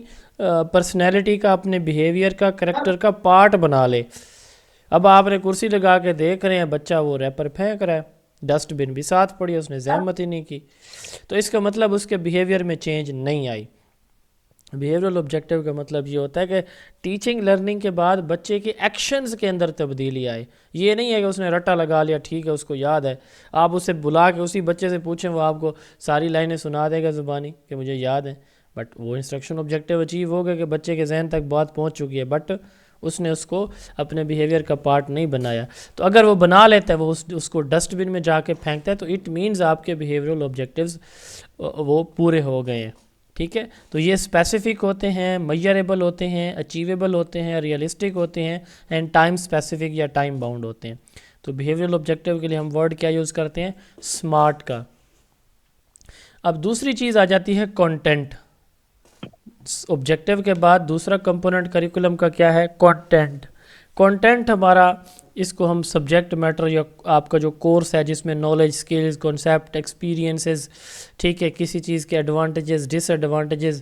Speaker 1: پرسنالٹی کا, اپنے بیہیویئر کا, کریکٹر کا پارٹ بنا لے. اب آپ نے کرسی لگا کے دیکھ رہے ہیں بچہ وہ ریپر پھینک رہا ہے, ڈسٹ بن بھی ساتھ پڑی, اس نے زحمت ہی نہیں کی, تو اس کا مطلب اس کے بیہیویئر میں چینج نہیں آئی. بیہیویئرل آبجیکٹیو کا مطلب یہ ہوتا ہے کہ ٹیچنگ لرننگ کے بعد بچے کے ایکشنز کے اندر تبدیلی آئے. یہ نہیں ہے کہ اس نے رٹا لگا لیا, ٹھیک ہے اس کو یاد ہے, آپ اسے بلا کے اسی بچے سے پوچھیں وہ آپ کو ساری لائنیں سنا دے گا زبانی کہ مجھے یاد ہیں, بٹ وہ انسٹرکشن آبجیکٹیو اچیو ہو گیا کہ بچے کے ذہن تک بات پہنچ چکی ہے, بٹ اس نے اس کو اپنے بیہیویئر کا پارٹ نہیں بنایا. تو اگر وہ بنا لیتا ہے, وہ اس کو ڈسٹ بن میں جا کے پھینکتا ہے, تو اٹ مینز آپ کے بیہیویئرل آبجیکٹیوز وہ پورے ہو گئے ہیں. ٹھیک ہے. تو یہ اسپیسیفک ہوتے ہیں, میئریبل ہوتے ہیں, اچیویبل ہوتے ہیں, ریئلسٹک ہوتے ہیں, اینڈ ٹائم اسپیسیفک یا ٹائم باؤنڈ ہوتے ہیں. تو بیہیویئرل آبجیکٹیو کے لیے ہم ورڈ کیا یوز کرتے ہیں؟ اسمارٹ کا. اب دوسری چیز آ جاتی ہے کانٹینٹ. آبجیکٹیو کے بعد دوسرا کمپوننٹ کریکولم کا کیا ہے؟ کانٹینٹ. کانٹینٹ ہمارا اس کو ہم سبجیکٹ میٹر یا آپ کا جو کورس ہے جس میں نالج، اسکلز، کنسیپٹ، ایکسپیرینسز، ٹھیک ہے، کسی چیز کے ایڈوانٹیجز، ڈس ایڈوانٹیجز،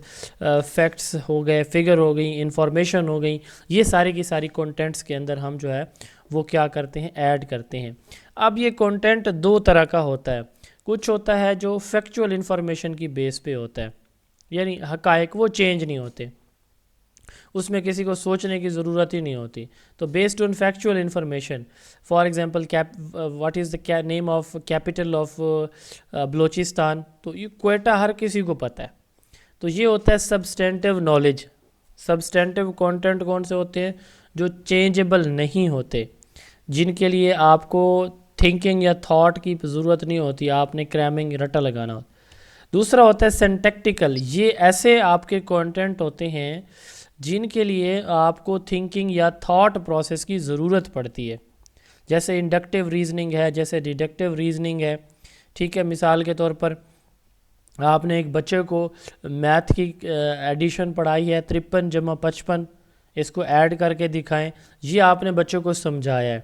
Speaker 1: فیکٹس ہو گئے، فگر ہو گئی، انفارمیشن ہو گئی، یہ ساری کی ساری کانٹینٹس کے اندر ہم جو ہے وہ کیا کرتے ہیں؟ ایڈ کرتے ہیں. اب یہ کانٹینٹ دو طرح کا ہوتا ہے. کچھ ہوتا ہے جو فیکچوئل انفارمیشن کی بیس پہ ہوتا ہے، یعنی حقائق وہ چینج نہیں ہوتے، اس میں کسی کو سوچنے کی ضرورت ہی نہیں ہوتی. تو based on factual information, for example what is the name of capital of Balochistan, تو یہ کوئٹہ ہر کسی کو پتہ ہے. تو یہ ہوتا ہے سبسٹینٹیو نالج. سبسٹینٹیو کانٹینٹ کون سے ہوتے ہیں؟ جو چینجبل نہیں ہوتے، جن کے لیے آپ کو تھنکنگ یا تھاٹ کی ضرورت نہیں ہوتی، آپ نے کرامنگ رٹا لگانا ہوتا. دوسرا ہوتا ہے سینٹیکٹیکل. یہ ایسے آپ کے کانٹینٹ ہوتے ہیں جن کے لیے آپ کو تھنکنگ یا تھاٹ پروسیس کی ضرورت پڑتی ہے، جیسے انڈکٹیو ریزننگ ہے، جیسے ڈیڈکٹیو ریزننگ ہے. ٹھیک ہے، مثال کے طور پر آپ نے ایک بچے کو میتھ کی ایڈیشن پڑھائی ہے، 53 جمع 55، اس کو ایڈ کر کے دکھائیں، یہ آپ نے بچوں کو سمجھایا ہے.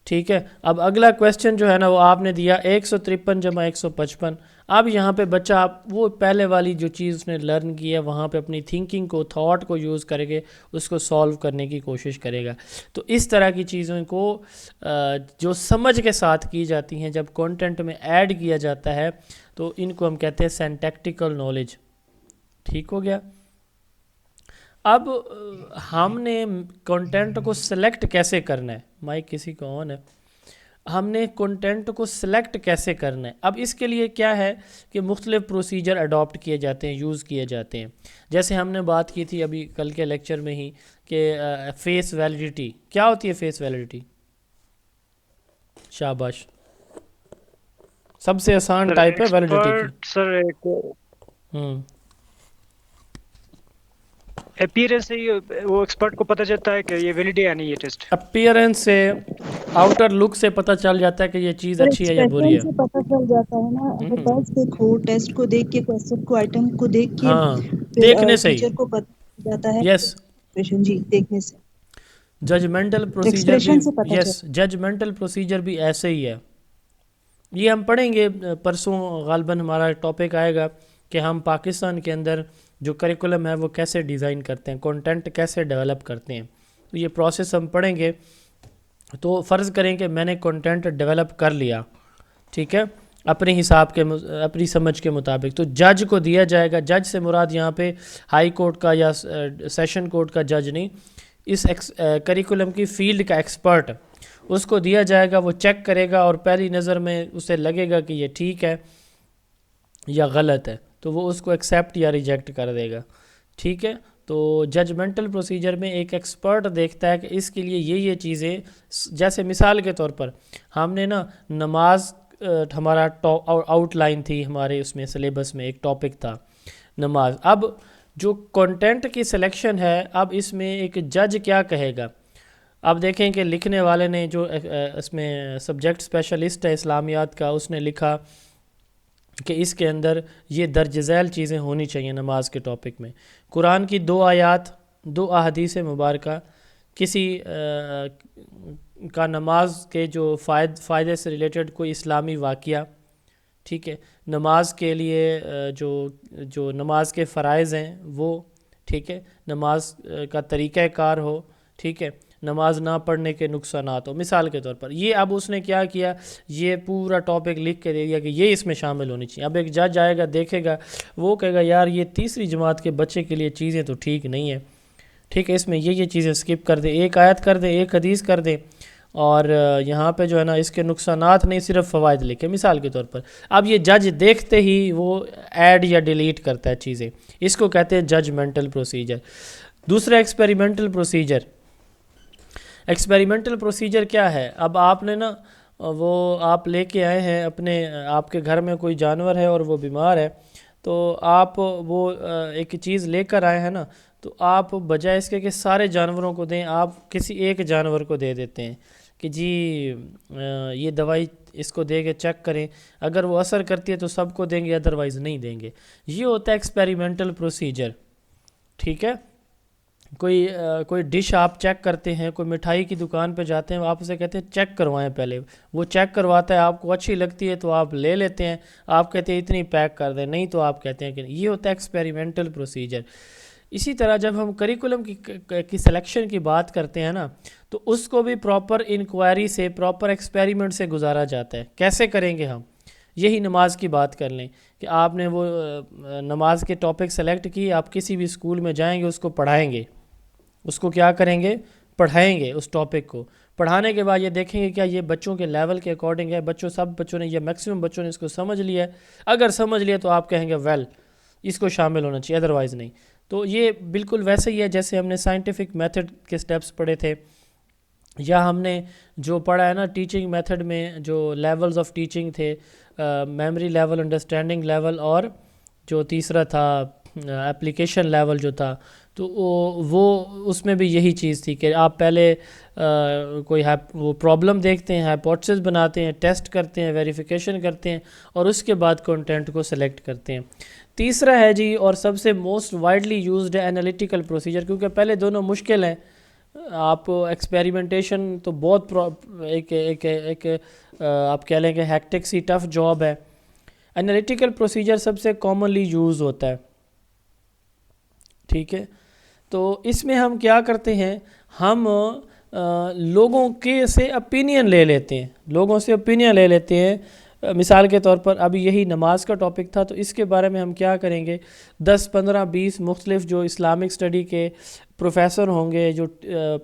Speaker 1: ٹھیک ہے، اب اگلا کویسچن جو ہے نا وہ آپ نے دیا 153 جمع 155. اب یہاں پہ بچہ وہ پہلے والی جو چیز اس نے لرن کی ہے وہاں پہ اپنی تھنکنگ کو، تھاٹ کو یوز کرے گے، اس کو سولو کرنے کی کوشش کرے گا. تو اس طرح کی چیزوں کو جو سمجھ کے ساتھ کی جاتی ہیں جب کانٹینٹ میں ایڈ کیا جاتا ہے تو ان کو ہم کہتے ہیں سینٹیکٹیکل نالج. ٹھیک ہو گیا. اب ہم نے کنٹینٹ کو سلیکٹ کیسے کرنا ہے؟ مائک کسی کو آن ہے. ہم نے کنٹینٹ کو سلیکٹ کیسے کرنا ہے؟ اب اس کے لیے کیا ہے کہ مختلف پروسیجر اڈاپٹ کیے جاتے ہیں، یوز کیے جاتے ہیں. جیسے ہم نے بات کی تھی ابھی کل کے لیکچر میں ہی کہ فیس ویلیڈیٹی. کیا ہوتی ہے فیس ویلیڈیٹی؟ شاباش، سب سے آسان ٹائپ ہے ویلیڈیٹی کی.
Speaker 6: سر ایک اپیئرنس سے وہ ایکسپرٹ کو پتہ چلتا ہے کہ یہ ویلڈ ہے یا نہیں یہ ٹیسٹ.
Speaker 1: اپیئرنس سے، آؤٹر لک سے پتہ چل جاتا ہے کہ یہ چیز اچھی ہے یا بری ہے.
Speaker 2: سے پتہ چل جاتا ہے نا، اگر ٹیسٹ دیکھو، ٹیسٹ کو دیکھ کے، کوسچن کو، آئٹم کو دیکھ کے،
Speaker 1: ہاں، دیکھنے سے ہی.
Speaker 2: ٹیچر کو پتہ چل جاتا ہے.
Speaker 1: یس،
Speaker 2: جی، دیکھنے سے.
Speaker 1: ججمنٹل پروسیجر بھی، یس، ججمنٹل پروسیجر بھی ایسے ہی ہے. یہ ہم پڑھیں گے پرسوں، غالباً ہمارا ٹاپک آئے گا کہ ہم پاکستان کے اندر جو کریکولم ہے وہ کیسے ڈیزائن کرتے ہیں، کنٹینٹ کیسے ڈیولپ کرتے ہیں. تو یہ پروسیس ہم پڑھیں گے. تو فرض کریں کہ میں نے کنٹینٹ ڈیولپ کر لیا، ٹھیک ہے، اپنے حساب کے، اپنی سمجھ کے مطابق، تو جج کو دیا جائے گا. جج سے مراد یہاں پہ ہائی کورٹ کا یا سیشن کورٹ کا جج نہیں، اس کریکولم کی فیلڈ کا ایکسپرٹ، اس کو دیا جائے گا. وہ چیک کرے گا اور پہلی نظر میں اسے لگے گا کہ یہ ٹھیک ہے یا غلط ہے، تو وہ اس کو ایکسیپٹ یا ریجیکٹ کر دے گا. ٹھیک ہے. تو ججمنٹل پروسیجر میں ایک ایکسپرٹ دیکھتا ہے کہ اس کے لیے یہ چیزیں، جیسے مثال کے طور پر ہم نے نا نماز، ہمارا آؤٹ لائن تھی ہمارے اس میں سلیبس میں ایک ٹاپک تھا نماز. اب جو کنٹینٹ کی سلیکشن ہے، اب اس میں ایک جج کیا کہے گا. اب دیکھیں کہ لکھنے والے نے جو اس میں سبجیکٹ اسپیشلسٹ ہے اسلامیات کا، اس نے لکھا کہ اس کے اندر یہ درج ذیل چیزیں ہونی چاہیے نماز کے ٹاپک میں. قرآن کی 2 آیات، 2 احادیث مبارکہ، کسی کا نماز کے جو فائدے سے ریلیٹڈ کوئی اسلامی واقعہ، ٹھیک ہے، نماز کے لیے جو نماز کے فرائض ہیں وہ، ٹھیک ہے، نماز کا طریقہ کار ہو، ٹھیک ہے، نماز نہ پڑھنے کے نقصانات ہو، مثال کے طور پر. یہ اب اس نے کیا کیا، یہ پورا ٹاپک لکھ کے دے دیا کہ یہ اس میں شامل ہونی چاہیے. اب ایک جج آئے گا، دیکھے گا، وہ کہے گا یار یہ تیسری جماعت کے بچے کے لیے چیزیں تو ٹھیک نہیں ہیں، ٹھیک ہے، اس میں یہ چیزیں سکپ کر دے، ایک آیت کر دے، ایک حدیث کر دے، اور یہاں پہ جو ہے نا اس کے نقصانات نہیں، صرف فوائد لکھے، مثال کے طور پر. اب یہ جج دیکھتے ہی وہ ایڈ یا ڈیلیٹ کرتا ہے چیزیں. اس کو کہتے ہیں ججمنٹل پروسیجر. دوسرا ایکسپیریمنٹل پروسیجر. ایکسپیریمنٹل پروسیجر کیا ہے؟ اب آپ نے نا وہ آپ لے کے آئے ہیں اپنے، آپ کے گھر میں کوئی جانور ہے اور وہ بیمار ہے، تو آپ وہ ایک چیز لے کر آئے ہیں نا، تو آپ بجائے اس کے کہ سارے جانوروں کو دیں، آپ کسی ایک جانور کو دے دیتے ہیں کہ جی یہ دوائی اس کو دے کے چیک کریں، اگر وہ اثر کرتی ہے تو سب کو دیں گے، ادروائز نہیں دیں گے. یہ ہوتا ہے ایکسپیریمنٹل پروسیجر. ٹھیک ہے، کوئی ڈش آپ چیک کرتے ہیں، کوئی مٹھائی کی دکان پہ جاتے ہیں، آپ اسے کہتے ہیں چیک کروائیں پہلے، وہ چیک کرواتا ہے، آپ کو اچھی لگتی ہے تو آپ لے لیتے ہیں، آپ کہتے ہیں اتنی پیک کر دیں، نہیں تو آپ کہتے ہیں کہ نہیں. یہ ہوتا ہے ایکسپیریمنٹل پروسیجر. اسی طرح جب ہم کریکولم کی سلیکشن کی بات کرتے ہیں نا، تو اس کو بھی پراپر انکوائری سے، پراپر ایکسپیریمنٹ سے گزارا جاتا ہے. کیسے کریں گے ہم؟ یہی نماز کی بات کر لیں کہ آپ نے وہ نماز کے ٹاپک سلیکٹ کی، آپ کسی بھی اسکول میں جائیں گے، اس کو پڑھائیں گے، اس کو کیا کریں گے؟ پڑھائیں گے اس ٹاپک کو. پڑھانے کے بعد یہ دیکھیں گے کیا یہ بچوں کے لیول کے اکارڈنگ ہے، سب بچوں نے، یا میکسیمم بچوں نے اس کو سمجھ لیا ہے. اگر سمجھ لیا تو آپ کہیں گے ویل اس کو شامل ہونا چاہیے، ادروائز نہیں. تو یہ بالکل ویسے ہی ہے جیسے ہم نے سائنٹیفک میتھڈ کے سٹیپس پڑھے تھے، یا ہم نے جو پڑھا ہے نا ٹیچنگ میتھڈ میں جو لیولز آف ٹیچنگ تھے، میموری لیول، انڈرسٹینڈنگ لیول، اور جو تیسرا تھا اپلیکیشن لیول جو تھا. تو وہ اس میں بھی یہی چیز تھی کہ آپ پہلے کوئی وہ پرابلم دیکھتے ہیں، ہائپوتھیسس بناتے ہیں، ٹیسٹ کرتے ہیں، ویریفیکیشن کرتے ہیں، اور اس کے بعد کنٹینٹ کو سلیکٹ کرتے ہیں. تیسرا ہے جی، اور سب سے موسٹ وائڈلی یوزڈ ہے انالیٹیکل پروسیجر، کیونکہ پہلے دونوں مشکل ہیں. آپ ایکسپیریمنٹیشن تو بہت ایک آپ کہہ لیں کہ ہیکٹک سی ٹف جاب ہے. انالیٹیکل پروسیجر سب سے کامنلی یوز ہوتا ہے. ٹھیک ہے، تو اس میں ہم کیا کرتے ہیں، ہم لوگوں کے سے اوپینین لے لیتے ہیں. مثال کے طور پر ابھی یہی نماز کا ٹاپک تھا، تو اس کے بارے میں ہم کیا کریں گے، 10 15 20 مختلف جو اسلامک اسٹڈی کے پروفیسر ہوں گے، جو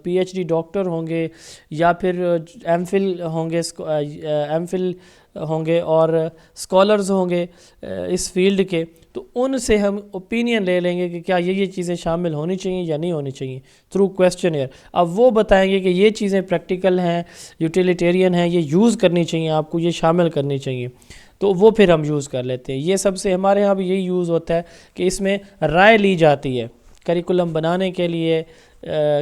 Speaker 1: پی ایچ ڈی ڈاکٹر ہوں گے، یا پھر ایم فل ہوں گے اور اسکالرز ہوں گے اس فیلڈ کے، تو ان سے ہم اوپینین لے لیں گے کہ کیا یہ چیزیں شامل ہونی چاہیے یا نہیں ہونی چاہیے تھرو کویسچنیئر. اب وہ بتائیں گے کہ یہ چیزیں پریکٹیکل ہیں، یوٹیلیٹیرین ہیں، یہ یوز کرنی چاہیے، آپ کو یہ شامل کرنی چاہیے، تو وہ پھر ہم یوز کر لیتے ہیں. یہ سب سے ہمارے ہاں بھی یہی یوز ہوتا ہے کہ اس میں رائے لی جاتی ہے کریکولم بنانے کے لیے،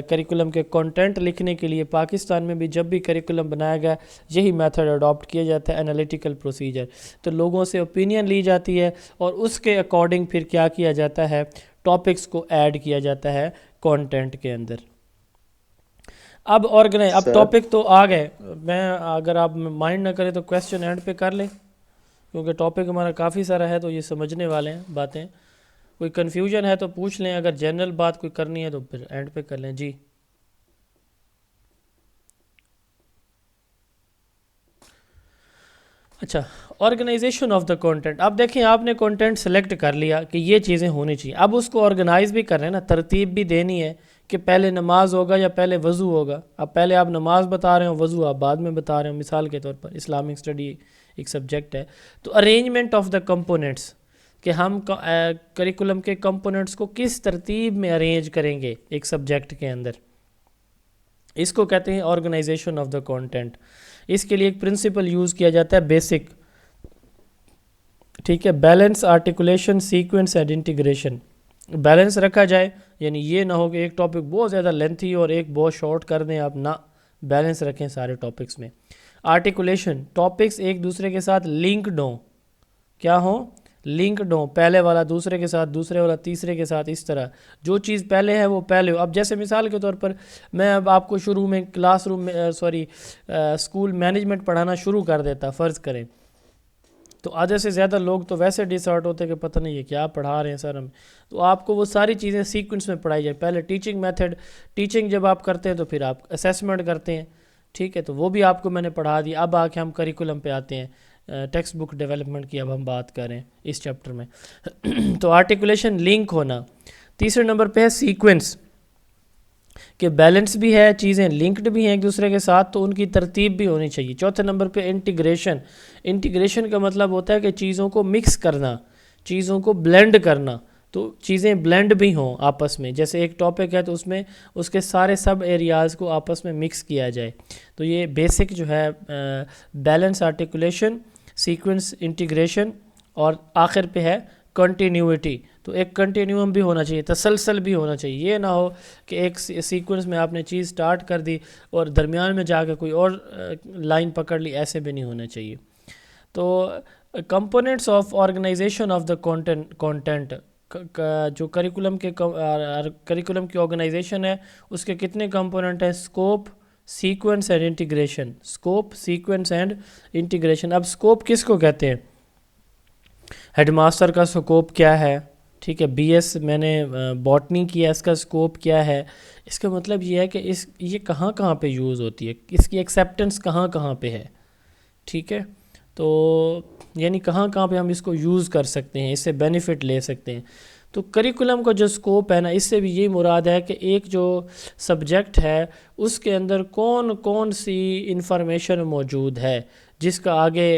Speaker 1: کریکولم کے کنٹینٹ لکھنے کے لیے. پاکستان میں بھی جب بھی کریکولم بنایا گیا یہی میتھڈ اڈاپٹ کیا جاتا ہے، انالیٹیکل پروسیجر. تو لوگوں سے اوپینین لی جاتی ہے اور اس کے اکارڈنگ پھر کیا کیا جاتا ہے، ٹاپکس کو ایڈ کیا جاتا ہے کنٹینٹ کے اندر. اب اب ٹاپک تو آ گئے، میں اگر آپ مائنڈ نہ کریں تو کویسچن اینڈ پہ کر لیں، کیونکہ ٹاپک ہمارا کافی سارا ہے تو یہ سمجھنے والے ہیں باتیں. کوئی کنفیوژن ہے تو پوچھ لیں، اگر جنرل بات کوئی کرنی ہے تو پھر اینڈ پہ کر لیں. جی اچھا، آرگنائزیشن آف دا کنٹینٹ. اب دیکھیں آپ نے کنٹینٹ سلیکٹ کر لیا کہ یہ چیزیں ہونی چاہیے، اب اس کو آرگنائز بھی کر رہے ہیں نا، ترتیب بھی دینی ہے کہ پہلے نماز ہوگا یا پہلے وضو ہوگا. اب پہلے آپ نماز بتا رہے ہو، وضو آپ بعد میں بتا رہے ہو. مثال کے طور پر اسلامک اسٹڈی ایک سبجیکٹ ہے، تو ارینجمنٹ آف دا کمپوننٹس، کہ ہم کریکولم کے کمپوننٹس کو کس ترتیب میں ارینج کریں گے ایک سبجیکٹ کے اندر، اس کو کہتے ہیں آرگنائزیشن آف دا کنٹینٹ. اس کے لیے ایک پرنسپل یوز کیا جاتا ہے بیسک. ٹھیک ہے، balance, articulation, sequence and integration. Balance رکھا جائے، یعنی یہ نہ ہو کہ ایک ٹاپک بہت زیادہ لینتھی اور ایک بہت شارٹ کر دیں آپ، نہ، بیلنس رکھیں سارے ٹاپکس میں. آرٹیکولیشن، ٹاپکس ایک دوسرے کے ساتھ لنکڈ ہوں. کیا ہوں؟ لنکڈ ہوں، پہلے والا دوسرے کے ساتھ، دوسرے والا تیسرے کے ساتھ، اس طرح جو چیز پہلے ہے وہ پہلے ہو. اب جیسے مثال کے طور پر میں اب آپ کو شروع میں کلاس روم میں اسکول مینجمنٹ پڑھانا شروع کر دیتا، فرض کریں، تو آدھے سے زیادہ لوگ تو ویسے ڈسارٹ ہوتے کہ پتہ نہیں یہ کیا پڑھا رہے ہیں سر ہم. تو آپ کو وہ ساری چیزیں سیکوینس میں پڑھائی جائے. پہلے ٹیچنگ میتھڈ، ٹیچنگ جب آپ کرتے ہیں تو پھر آپ اسیسمنٹ کرتے ہیں. ٹھیک ہے، تو وہ بھی آپ کو میں نے پڑھا دی. اب آ کے ہم کریکولم پہ آتے ہیں، ٹیکسٹ بک ڈیولپمنٹ کی اب ہم بات کریں اس چیپٹر میں. تو آرٹیکولیشن، لنک ہونا. تیسرے نمبر پہ ہے سیکوینس، کہ بیلنس بھی ہے، چیزیں لنکڈ بھی ہیں ایک دوسرے کے ساتھ، تو ان کی ترتیب بھی ہونی چاہیے. چوتھے نمبر پہ انٹیگریشن. انٹیگریشن کا مطلب ہوتا ہے کہ چیزوں کو مکس کرنا، چیزوں کو بلینڈ کرنا، تو چیزیں بلینڈ بھی ہوں آپس میں. جیسے ایک ٹاپک ہے تو اس میں اس کے سارے سب ایریاز کو آپس میں مکس کیا جائے. تو یہ بیسک جو ہے بیلنس، آرٹیکولیشن، سیکوینس، انٹیگریشن، اور آخر پہ ہے کنٹینیوٹی، تو ایک کنٹینیوم بھی ہونا چاہیے، تسلسل بھی ہونا چاہیے. یہ نہ ہو کہ ایک سیکوینس میں آپ نے چیز سٹارٹ کر دی اور درمیان میں جا کے کوئی اور لائن پکڑ لی، ایسے بھی نہیں ہونا چاہیے. تو components of organisation of the content, جو کریکولم کی آرگنائزیشن ہے اس کے کتنے کمپوننٹ ہیں؟ Scope, sequence and integration. Scope, sequence and integration. اب اسکوپ کس کو کہتے ہیں؟ ہیڈ ماسٹر کا اسکوپ کیا ہے؟ ٹھیک ہے، بی ایس میں نے باٹنی کیا، اس کا اسکوپ کیا ہے؟ اس کا مطلب یہ ہے کہ یہ کہاں کہاں پہ یوز ہوتی ہے، اس کی ایکسیپٹنس کہاں کہاں پہ ہے. ٹھیک ہے، تو یعنی کہاں کہاں پہ ہم اس کو یوز کر سکتے ہیں، اس سے بینیفٹ لے سکتے ہیں. تو کریکولم کا جو اسکوپ ہے نا، اس سے بھی یہی مراد ہے کہ ایک جو سبجیکٹ ہے اس کے اندر کون کون سی انفارمیشن موجود ہے جس کا آگے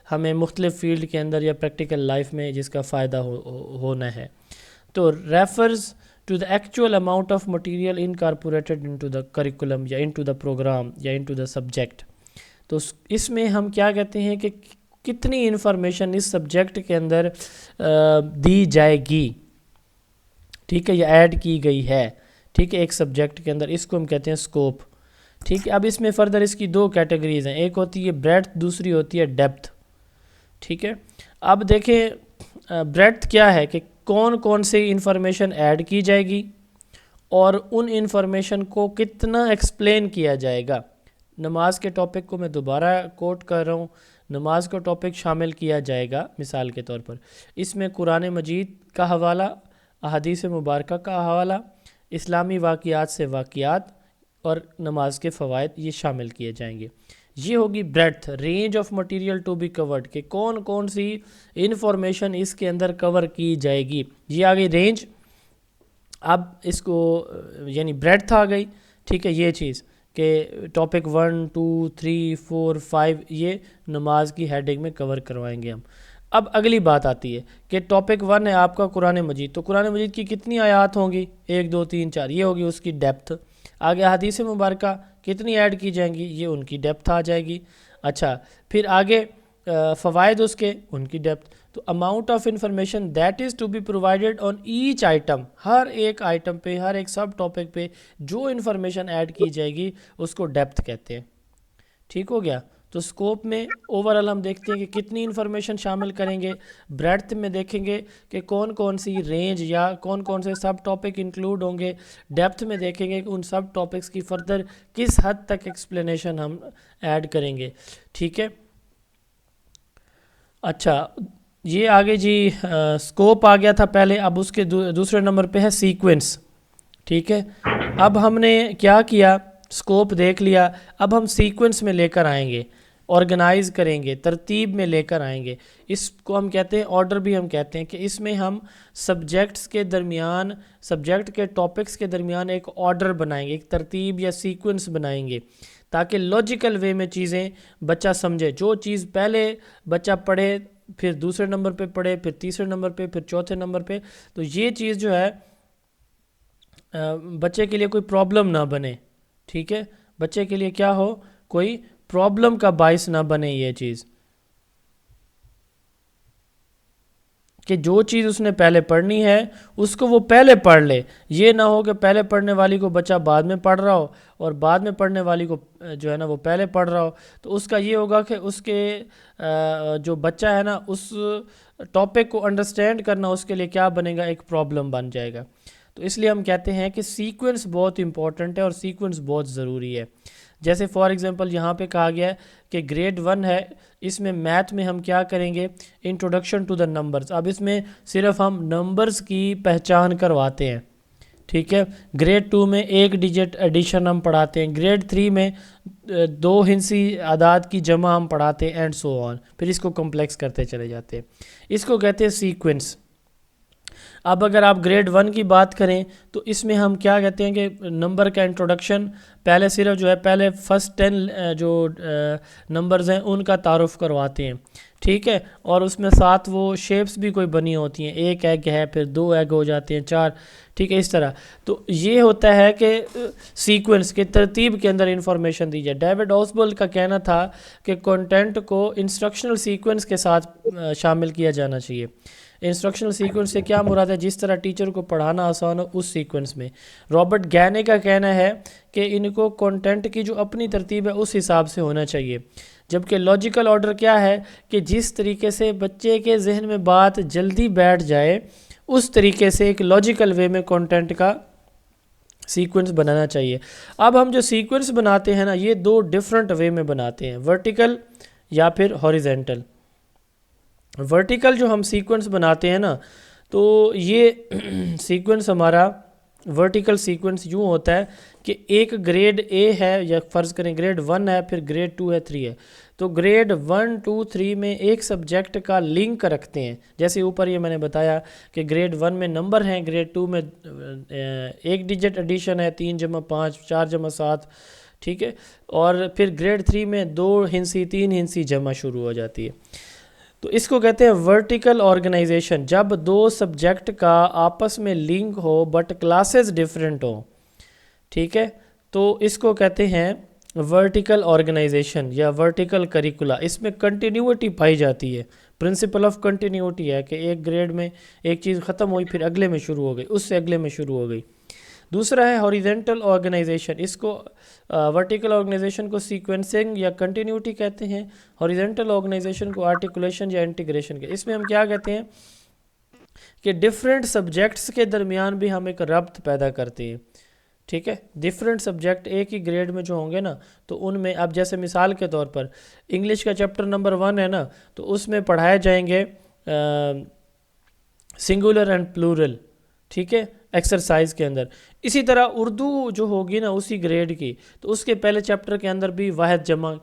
Speaker 1: ہمیں مختلف فیلڈ کے اندر یا پریکٹیکل لائف میں جس کا فائدہ ہونا ہے. تو refers to the actual amount of material incorporated into the curriculum یا انٹو دا پروگرام یا انٹو دا سبجیکٹ. تو اس میں ہم کیا کہتے ہیں کہ کتنی انفارمیشن اس سبجیکٹ کے اندر دی جائے گی، ٹھیک ہے، یا ایڈ کی گئی ہے. ٹھیک ہے، ایک سبجیکٹ کے اندر، اس کو ہم کہتے ہیں اسکوپ. ٹھیک ہے، اب اس میں فردر اس کی دو کیٹیگریز ہیں، ایک ہوتی ہے بریڈتھ، دوسری ہوتی ہے ڈیپتھ. ٹھیک ہے، اب دیکھیں بریڈتھ کیا ہے کہ کون کون سی انفارمیشن ایڈ کی جائے گی اور ان انفارمیشن کو کتنا ایکسپلین کیا جائے گا. نماز کے ٹاپک کو میں دوبارہ کوٹ کر رہا ہوں، نماز کا ٹاپک شامل کیا جائے گا مثال کے طور پر، اس میں قرآن مجید کا حوالہ، احادیث مبارکہ کا حوالہ، اسلامی واقعات سے واقعات اور نماز کے فوائد یہ شامل کیے جائیں گے. یہ ہوگی breadth, range of material to be covered, کہ کون کون سی انفارمیشن اس کے اندر کور کی جائے گی. یہ آ گئی رینج. اب اس کو یعنی بریڈتھ آ گئی. ٹھیک ہے، یہ چیز کہ ٹاپک 1 2 3 4 5 یہ نماز کی ہیڈنگ میں کور کروائیں گے ہم. اب اگلی بات آتی ہے کہ ٹاپک 1 ہے آپ کا قرآن مجید، تو قرآن مجید کی کتنی آیات ہوں گی؟ 1 2 3 4، یہ ہوگی اس کی ڈیپتھ. آگے حدیث مبارکہ کتنی ایڈ کی جائیں گی؟ یہ ان کی ڈیپتھ آ جائے گی. اچھا، پھر آگے فوائد اس کے، ان کی ڈیپتھ. تو amount of information that is to be provided on each item, ہر ایک آئٹم پہ، ہر ایک سب ٹاپک پہ جو انفارمیشن ایڈ کی جائے گی اس کو ڈیپتھ کہتے ہیں. ٹھیک ہو گیا. تو اسکوپ میں اوورال ہم دیکھتے ہیں کہ کتنی انفارمیشن شامل کریں گے. بریڈتھ میں دیکھیں گے کہ کون کون سی رینج یا کون کون سے سب ٹاپک انکلوڈ ہوں گے. ڈیپتھ میں دیکھیں گے کہ ان سب ٹاپکس کی فردر کس حد تک ایکسپلینیشن ہم ایڈ کریں گے. ٹھیک ہے. اچھا، یہ آگے جی اسکوپ آ گیا تھا پہلے، اب اس کے دوسرے نمبر پہ ہے سیکوینس. ٹھیک ہے، اب ہم نے کیا کیا، اسکوپ دیکھ لیا، اب ہم سیکوینس میں لے کر آئیں گے، آرگنائز کریں گے، ترتیب میں لے کر آئیں گے. اس کو ہم کہتے ہیں آرڈر بھی ہم کہتے ہیں، کہ اس میں ہم سبجیکٹس کے درمیان، سبجیکٹ کے ٹاپکس کے درمیان ایک آرڈر بنائیں گے، ایک ترتیب یا سیکوینس بنائیں گے تاکہ لاجیکل وے میں چیزیں بچہ سمجھے. جو چیز پہلے بچہ پڑھے، پھر دوسرے نمبر پہ پڑھے، پھر تیسرے نمبر پہ، پھر چوتھے نمبر پہ، تو یہ چیز جو ہے بچے کے لیے کوئی پرابلم نہ بنے. ٹھیک ہے، بچے کے لیے کیا ہو، کوئی پرابلم کا باعث نہ بنے یہ چیز، کہ جو چیز اس نے پہلے پڑھنی ہے اس کو وہ پہلے پڑھ لے. یہ نہ ہو کہ پہلے پڑھنے والی کو بچہ بعد میں پڑھ رہا ہو اور بعد میں پڑھنے والی کو جو ہے نا وہ پہلے پڑھ رہا ہو. تو اس کا یہ ہوگا کہ اس کے جو بچہ ہے نا اس ٹاپک کو انڈرسٹینڈ کرنا اس کے لیے کیا بنے گا، ایک پرابلم بن جائے گا. تو اس لیے ہم کہتے ہیں کہ سیکوینس بہت امپورٹنٹ ہے اور سیکوینس بہت ضروری ہے. جیسے فار ایگزامپل یہاں پہ کہا گیا ہے کہ گریڈ 1 ہے، اس میں میتھ میں ہم کیا کریں گے، انٹروڈکشن ٹو دا نمبرز. اب اس میں صرف ہم نمبرز کی پہچان کرواتے ہیں. ٹھیک ہے، گریڈ 2 میں 1 ڈیجٹ ایڈیشن ہم پڑھاتے ہیں، گریڈ 3 میں 2 ہندسی اعداد کی جمع ہم پڑھاتے ہیں، اینڈ سو آن. پھر اس کو کمپلیکس کرتے چلے جاتے ہیں. اس کو کہتے ہیں سیکوینس. اب اگر آپ گریڈ 1 کی بات کریں تو اس میں ہم کیا کہتے ہیں کہ نمبر کا انٹروڈکشن پہلے صرف جو ہے پہلے فرسٹ 10 جو نمبرز ہیں ان کا تعارف کرواتے ہیں. ٹھیک ہے، اور اس میں ساتھ وہ شیپس بھی کوئی بنی ہوتی ہیں، 1 ایگ ہے، پھر 2 ایگ ہو جاتے ہیں، 4. ٹھیک ہے، اس طرح. تو یہ ہوتا ہے کہ سیکوینس کے ترتیب کے اندر انفارمیشن دی جائے. ڈیوڈ آسبل کا کہنا تھا کہ کنٹینٹ کو انسٹرکشنل سیکوینس کے ساتھ شامل کیا جانا چاہیے. انسٹرکشنل سیکوینس سے کیا مراد ہے؟ جس طرح ٹیچر کو پڑھانا آسان ہو اس سیکوینس میں. رابرٹ گینے کا کہنا ہے کہ ان کو کنٹینٹ کی جو اپنی ترتیب ہے اس حساب سے ہونا چاہیے، جبکہ لاجیکل آرڈر کیا ہے کہ جس طریقے سے بچے کے ذہن میں بات جلدی بیٹھ جائے اس طریقے سے ایک لاجیکل وے میں کنٹینٹ کا سیکوینس بنانا چاہیے. اب ہم جو سیکوینس بناتے ہیں نا یہ دو ڈیفرنٹ وے میں بناتے ہیں، ورٹیکل یا پھر ہاریزنٹل. ورٹیکل جو ہم سیکوینس بناتے ہیں نا تو یہ سیکوینس ہمارا ورٹیکل سیکوینس یوں ہوتا ہے کہ ایک گریڈ اے ہے یا فرض کریں گریڈ 1 ہے، پھر گریڈ 2 ہے، 3 ہے، تو گریڈ 1 2 3 میں ایک سبجیکٹ کا لنک رکھتے ہیں. جیسے اوپر یہ میں نے بتایا کہ گریڈ 1 میں نمبر ہیں، گریڈ 2 میں ایک ڈیجٹ ایڈیشن ہے، 3 جمع 5 4 جمع 7، ٹھیک ہے، اور پھر گریڈ 3 میں 2 ہندسی 3 ہندسی جمع شروع ہو جاتی ہے. تو اس کو کہتے ہیں ورٹیکل آرگنائزیشن، جب دو سبجیکٹ کا آپس میں link who but classes different ہوں، ٹھیک ہے، تو اس کو کہتے ہیں ورٹیکل آرگنائزیشن یا ورٹیکل کریکولا. اس میں کنٹینیوٹی پائی جاتی ہے، پرنسپل آف کنٹینیوٹی ہے کہ ایک گریڈ میں ایک چیز ختم ہوئی پھر اگلے میں شروع ہو گئی، اس سے اگلے میں شروع ہو گئی. دوسرا ہے ہاریزنٹل آرگنائزیشن، اس کو ورٹیکل آرگنائزیشن کو سیکوینسنگ یا کنٹینیوٹی کہتے ہیں، ہاریزنٹل آرگنائزیشن کو آرٹیکولیشن یا انٹیگریشن کے. اس میں ہم کیا کہتے ہیں کہ ڈفرینٹ سبجیکٹس کے درمیان بھی ہم ایک ربط پیدا کرتے ہیں، ٹھیک ہے. ڈفرینٹ سبجیکٹ ایک ہی گریڈ میں جو ہوں گے نا تو ان میں اب جیسے مثال کے طور پر انگلش کا چیپٹر نمبر 1 ہے نا تو اس میں پڑھائے جائیں گے سنگولر اینڈ پلورل، ٹھیک ہے، ایکسرسائز کے اندر. اسی طرح اردو جو ہوگی نا اسی گریڈ کی تو اس کے پہلے چیپٹر کے اندر بھی واحد جمع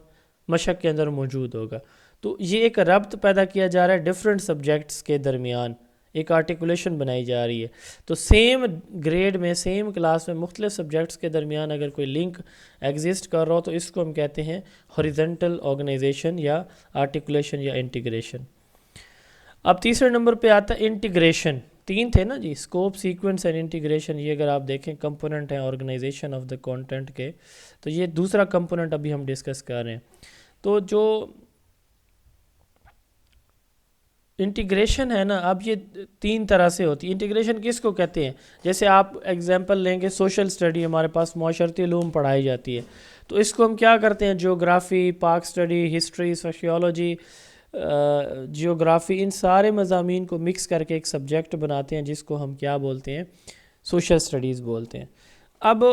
Speaker 1: مشق کے اندر موجود ہوگا. تو یہ ایک ربط پیدا کیا جا رہا ہے ڈفرینٹ سبجیکٹس کے درمیان، ایک آرٹیکولیشن بنائی جا رہی ہے. تو سیم گریڈ میں سیم کلاس میں مختلف سبجیکٹس کے درمیان اگر کوئی لنک ایگزسٹ کر رہا ہو تو اس کو ہم کہتے ہیں ہاریزنٹل آرگنائزیشن یا آرٹیکولیشن یا انٹیگریشن. اب تیسرے نمبر پہ آتا ہے انٹیگریشن. 3 تھے نا جی، اسکوپ، سیکوینس اینڈ انٹیگریشن. یہ اگر آپ دیکھیں کمپوننٹ ہیں آرگنائزیشن آف دا کانٹینٹ کے، تو یہ دوسرا کمپوننٹ ابھی ہم ڈسکس کر رہے ہیں. تو جو انٹیگریشن ہے نا اب یہ 3 طرح سے ہوتی ہے. انٹیگریشن کس کو کہتے ہیں؟ جیسے آپ ایگزامپل لیں گے سوشل اسٹڈی، ہمارے پاس معاشرتی علوم پڑھائی جاتی ہے، تو اس کو ہم کیا کرتے ہیں جیوگرافی، پاک اسٹڈی، ہسٹری، سوشیولوجی، جیوگرافی، ان سارے مضامین کو مکس کر کے ایک سبجیکٹ بناتے ہیں جس کو ہم کیا بولتے ہیں سوشل اسٹڈیز بولتے ہیں. اب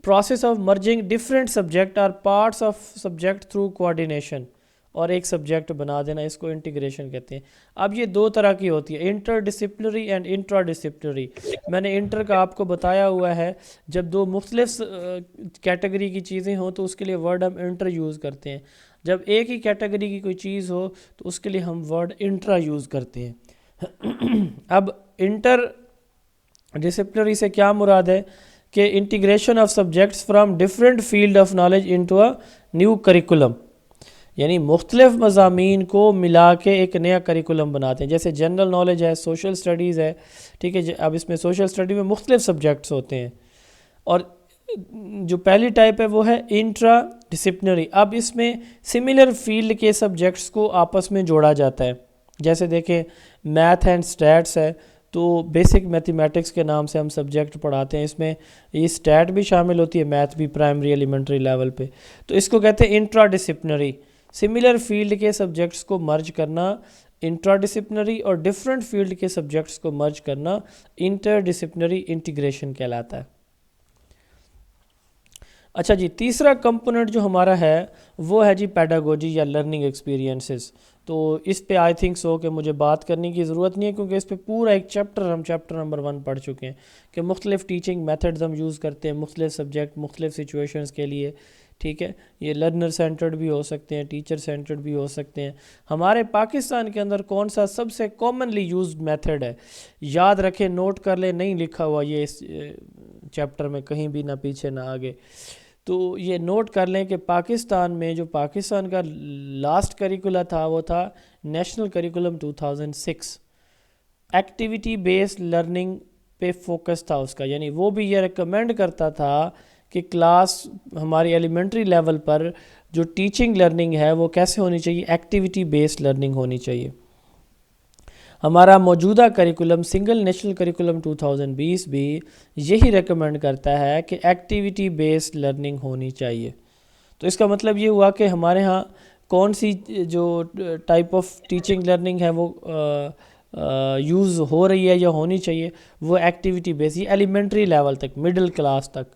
Speaker 1: process of merging different subject اور parts of subject through coordination, اور ایک سبجیکٹ بنا دینا، اس کو انٹیگریشن کہتے ہیں. اب یہ 2 طرح کی ہوتی ہے، interdisciplinary and intradisciplinary. میں نے انٹر کا آپ کو بتایا ہوا ہے، جب 2 مختلف کیٹیگری کی چیزیں ہوں تو اس کے لیے ورڈ ہم انٹر یوز کرتے ہیں. جب ایک ہی کیٹیگری کی کوئی چیز ہو تو اس کے لیے ہم ورڈ انٹرا یوز کرتے ہیں. اب انٹر ڈسپلنری سے کیا مراد ہے کہ integration of subjects from different field of knowledge into a new curriculum, یعنی مختلف مضامین کو ملا کے ایک نیا کریکولم بناتے ہیں. جیسے جنرل نالج ہے، سوشل اسٹڈیز ہے، ٹھیک ہے. اب اس میں سوشل اسٹڈی میں مختلف سبجیکٹس ہوتے ہیں، اور جو پہلی ٹائپ ہے وہ ہے انٹرا ڈسپلنری. اب اس میں سملر فیلڈ کے سبجیکٹس کو آپس میں جوڑا جاتا ہے. جیسے دیکھیں میتھ اینڈ اسٹیٹس ہے تو بیسک میتھمیٹکس کے نام سے ہم سبجیکٹ پڑھاتے ہیں، اس میں یہ اسٹیٹ بھی شامل ہوتی ہے، میتھ بھی پرائمری ایلیمنٹری لیول پہ. تو اس کو کہتے ہیں انٹرا ڈسپلنری. سملر فیلڈ کے سبجیکٹس کو مرج کرنا انٹرا ڈسپلنری، اور ڈفرینٹ فیلڈ کے سبجیکٹس کو مرج کرنا انٹر ڈسپلنری انٹیگریشن کہلاتا ہے. اچھا جی، تیسرا کمپوننٹ جو ہمارا ہے وہ ہے جی پیڈاگوجی یا لرننگ ایکسپیرینسز. تو اس پہ آئی تھنک سو کہ مجھے بات کرنے کی ضرورت نہیں ہے، کیونکہ اس پہ پورا ایک چیپٹر نمبر 1 پڑھ چکے ہیں کہ مختلف ٹیچنگ میتھڈز ہم یوز کرتے ہیں مختلف سبجیکٹ مختلف سچویشنز کے لیے، ٹھیک ہے. یہ لرنر سینٹرڈ بھی ہو سکتے ہیں، ٹیچر سینٹرڈ بھی ہو سکتے ہیں. ہمارے پاکستان کے اندر کون سا سب سے کامنلی یوزڈ میتھڈ ہے؟ یاد رکھیں، نوٹ کر لیں، نہیں لکھا ہوا یہ اس چیپٹر میں کہیں بھی، نہ پیچھے نہ آگے. تو یہ نوٹ کر لیں کہ پاکستان میں جو پاکستان کا لاسٹ کریکولا تھا وہ تھا national curriculum 2006. Activity based learning پہ فوکس تھا اس کا، یعنی وہ بھی یہ ریکمینڈ کرتا تھا کہ کلاس ہماری ایلیمنٹری لیول پر جو ٹیچنگ لرننگ ہے وہ کیسے ہونی چاہیے، ایکٹیویٹی بیسڈ لرننگ ہونی چاہیے. ہمارا موجودہ کریکولم سنگل نیشنل کریکولم 2020 بھی یہی ریکمینڈ کرتا ہے کہ ایکٹیویٹی بیسڈ لرننگ ہونی چاہیے. تو اس کا مطلب یہ ہوا کہ ہمارے ہاں کون سی جو ٹائپ آف ٹیچنگ لرننگ ہے وہ یوز ہو رہی ہے یا ہونی چاہیے, وہ ایکٹیویٹی بیس, یہ ایلیمنٹری لیول تک, مڈل کلاس تک.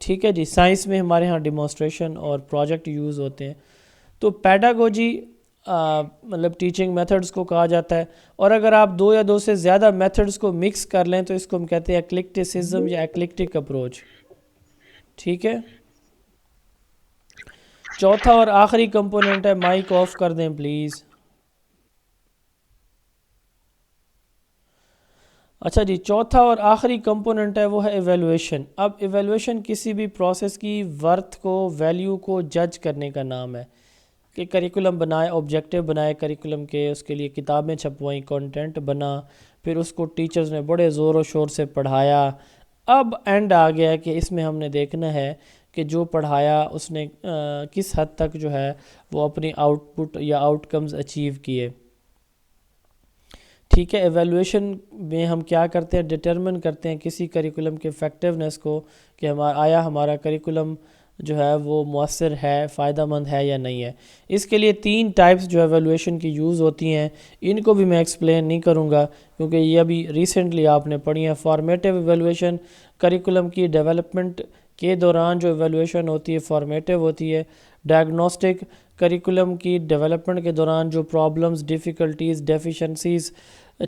Speaker 1: ٹھیک ہے جی. سائنس میں ہمارے ہاں ڈیمونسٹریشن اور پروجیکٹ یوز ہوتے ہیں. تو پیڈاگوجی مطلب ٹیچنگ میتھڈز کو کہا جاتا ہے, اور اگر آپ 2 یا 2 سے زیادہ میتھڈز کو مکس کر لیں تو اس کو ہم کہتے ہیں ایکلیکٹسزم یا ایکلیکٹک اپروچ. ٹھیک ہے. چوتھا اور آخری کمپوننٹ ہے, مائک آف کر دیں پلیز. اچھا جی, چوتھا اور آخری کمپوننٹ ہے وہ ہے ایویلویشن. اب ایویلویشن کسی بھی پروسیس کی ورتھ کو, ویلیو کو جج کرنے کا نام ہے. کہ کریکولم بنائے, آبجیکٹیو بنائے کریکولم کے, اس کے لیے کتابیں چھپوائیں, کنٹینٹ بنا, پھر اس کو ٹیچرز نے بڑے زور و شور سے پڑھایا. اب اینڈ آ گیا کہ اس میں ہم نے دیکھنا ہے کہ جو پڑھایا اس نے کس حد تک جو ہے وہ اپنی آؤٹ پٹ یا آؤٹ کمز اچیو کیے. ٹھیک ہے. ایویلویشن میں ہم کیا کرتے ہیں, ڈٹرمن کرتے ہیں کسی کریکولم کے افیکٹونیس کو کہ آیا ہمارا کریکولم جو ہے وہ مؤثر ہے, فائدہ مند ہے یا نہیں ہے. اس کے لیے 3 ٹائپس جو ایویلویشن کی یوز ہوتی ہیں, ان کو بھی میں ایکسپلین نہیں کروں گا کیونکہ یہ ابھی ریسنٹلی آپ نے پڑھی ہیں. فارمیٹیو ایویلویشن, کریکولم کی ڈیولپمنٹ کے دوران جو ایویلویشن ہوتی ہے فارمیٹیو ہوتی ہے. ڈائگنوسٹک, کریکولم کی ڈیولپمنٹ کے دوران جو پرابلمز, ڈیفیکلٹیز, ڈیفیشنسیز,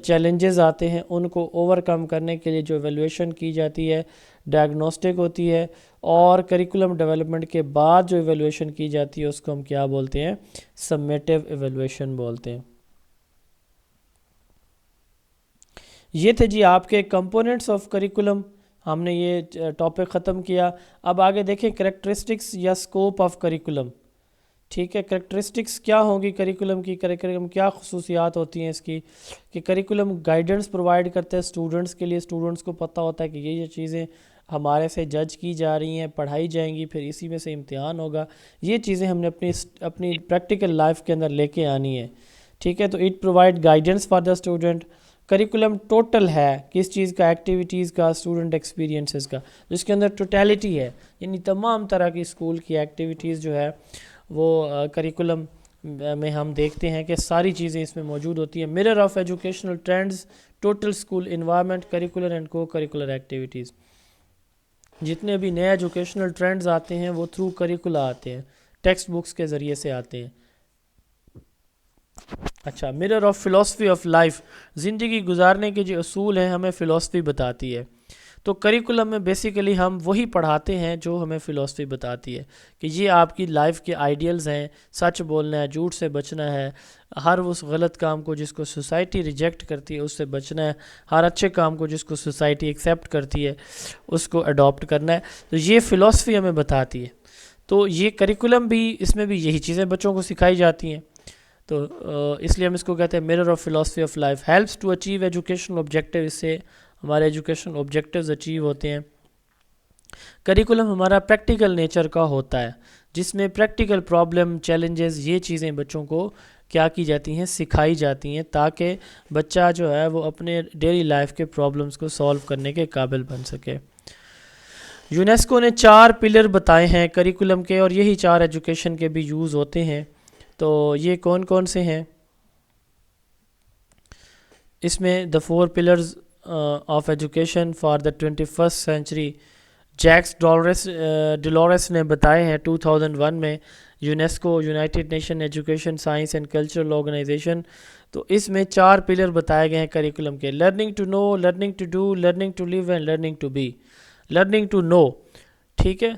Speaker 1: چیلنجز آتے ہیں ان کو اوور کم کرنے کے لیے جو ایویلویشن کی جاتی ہے ڈائگنوسٹک ہوتی ہے. اور کریکولم ڈیولپمنٹ کے بعد جو ایویلویشن کی جاتی ہے اس کو ہم کیا بولتے ہیں, سمیٹیو ایویلویشن بولتے ہیں. یہ تھے جی آپ کے کمپوننٹس آف کریکولم. ہم نے یہ ٹاپک ختم کیا. اب آگے دیکھیں کریکٹرسٹکس یا اسکوپ آف کریکولم. ٹھیک ہے. کریکٹرسٹکس کیا ہوں گی کریکولم کی, کریکولم کیا خصوصیات ہوتی ہیں اس کی, کہ کریکولم گائیڈنس پرووائڈ کرتے ہیں اسٹوڈنٹس کے لیے. اسٹوڈنٹس کو پتہ ہوتا ہے کہ یہ چیزیں ہمارے سے جج کی جا رہی ہیں, پڑھائی جائیں گی, پھر اسی میں سے امتحان ہوگا. یہ چیزیں ہم نے اپنی پریکٹیکل لائف کے اندر لے کے آنی ہے. ٹھیک ہے. تو it provide guidance for the student. Curriculum total ہے کس چیز کا, ایکٹیویٹیز کا, اسٹوڈنٹ ایکسپیرینسز کا, جس کے اندر ٹوٹیلٹی ہے, یعنی تمام طرح کی اسکول کی ایکٹیویٹیز جو ہے وہ کریکولم میں ہم دیکھتے ہیں کہ ساری چیزیں اس میں موجود ہوتی ہیں. Mirror of educational trends, total school environment, curricular and co curricular activities. جتنے بھی نئے ایجوکیشنل ٹرینڈز آتے ہیں وہ تھرو کریکولا آتے ہیں, ٹیکسٹ بکس کے ذریعے سے آتے ہیں. اچھا, mirror of philosophy of life, زندگی گزارنے کے جو اصول ہیں ہمیں فلاسفی بتاتی ہے. تو کریکولم میں بیسیکلی ہم وہی پڑھاتے ہیں جو ہمیں فلاسفی بتاتی ہے کہ یہ آپ کی لائف کے آئیڈیلز ہیں. سچ بولنا ہے, جھوٹ سے بچنا ہے, ہر اس غلط کام کو جس کو سوسائٹی ریجیکٹ کرتی ہے اس سے بچنا ہے, ہر اچھے کام کو جس کو سوسائٹی ایکسیپٹ کرتی ہے اس کو اڈاپٹ کرنا ہے. تو یہ فلاسفی ہمیں بتاتی ہے. تو یہ کریکولم بھی, اس میں بھی یہی چیزیں بچوں کو سکھائی جاتی ہیں. تو اس لیے ہم اس کو کہتے ہیں mirror of philosophy of life. Helps to achieve educational objective, اس سے ہمارے ایجوکیشنل آبجیکٹیوز اچیو ہوتے ہیں. کریکولم ہمارا پریکٹیکل نیچر کا ہوتا ہے جس میں پریکٹیکل پرابلم, چیلنجز, یہ چیزیں بچوں کو کیا کی جاتی ہیں, سکھائی جاتی ہیں تاکہ بچہ جو ہے وہ اپنے ڈیلی لائف کے پرابلمس کو سولو کرنے کے قابل بن سکے. یونیسکو نے 4 پلر بتائے ہیں کریکولم کے, اور یہی 4 ایجوکیشن کے بھی یوز ہوتے ہیں. تو یہ کون کون سے ہیں اس میں؟ The 4 pillars of education for the 21st century, Jacques Delors نے بتائے ہیں 2001 میں. UNESCO, United Nation Education, Science and Cultural Organisation. تو اس میں 4 پلر بتائے گئے ہیں کریکولم کے. Learning to know, learning to do, learning to live and learning to be. Learning to know, ٹھیک ہے,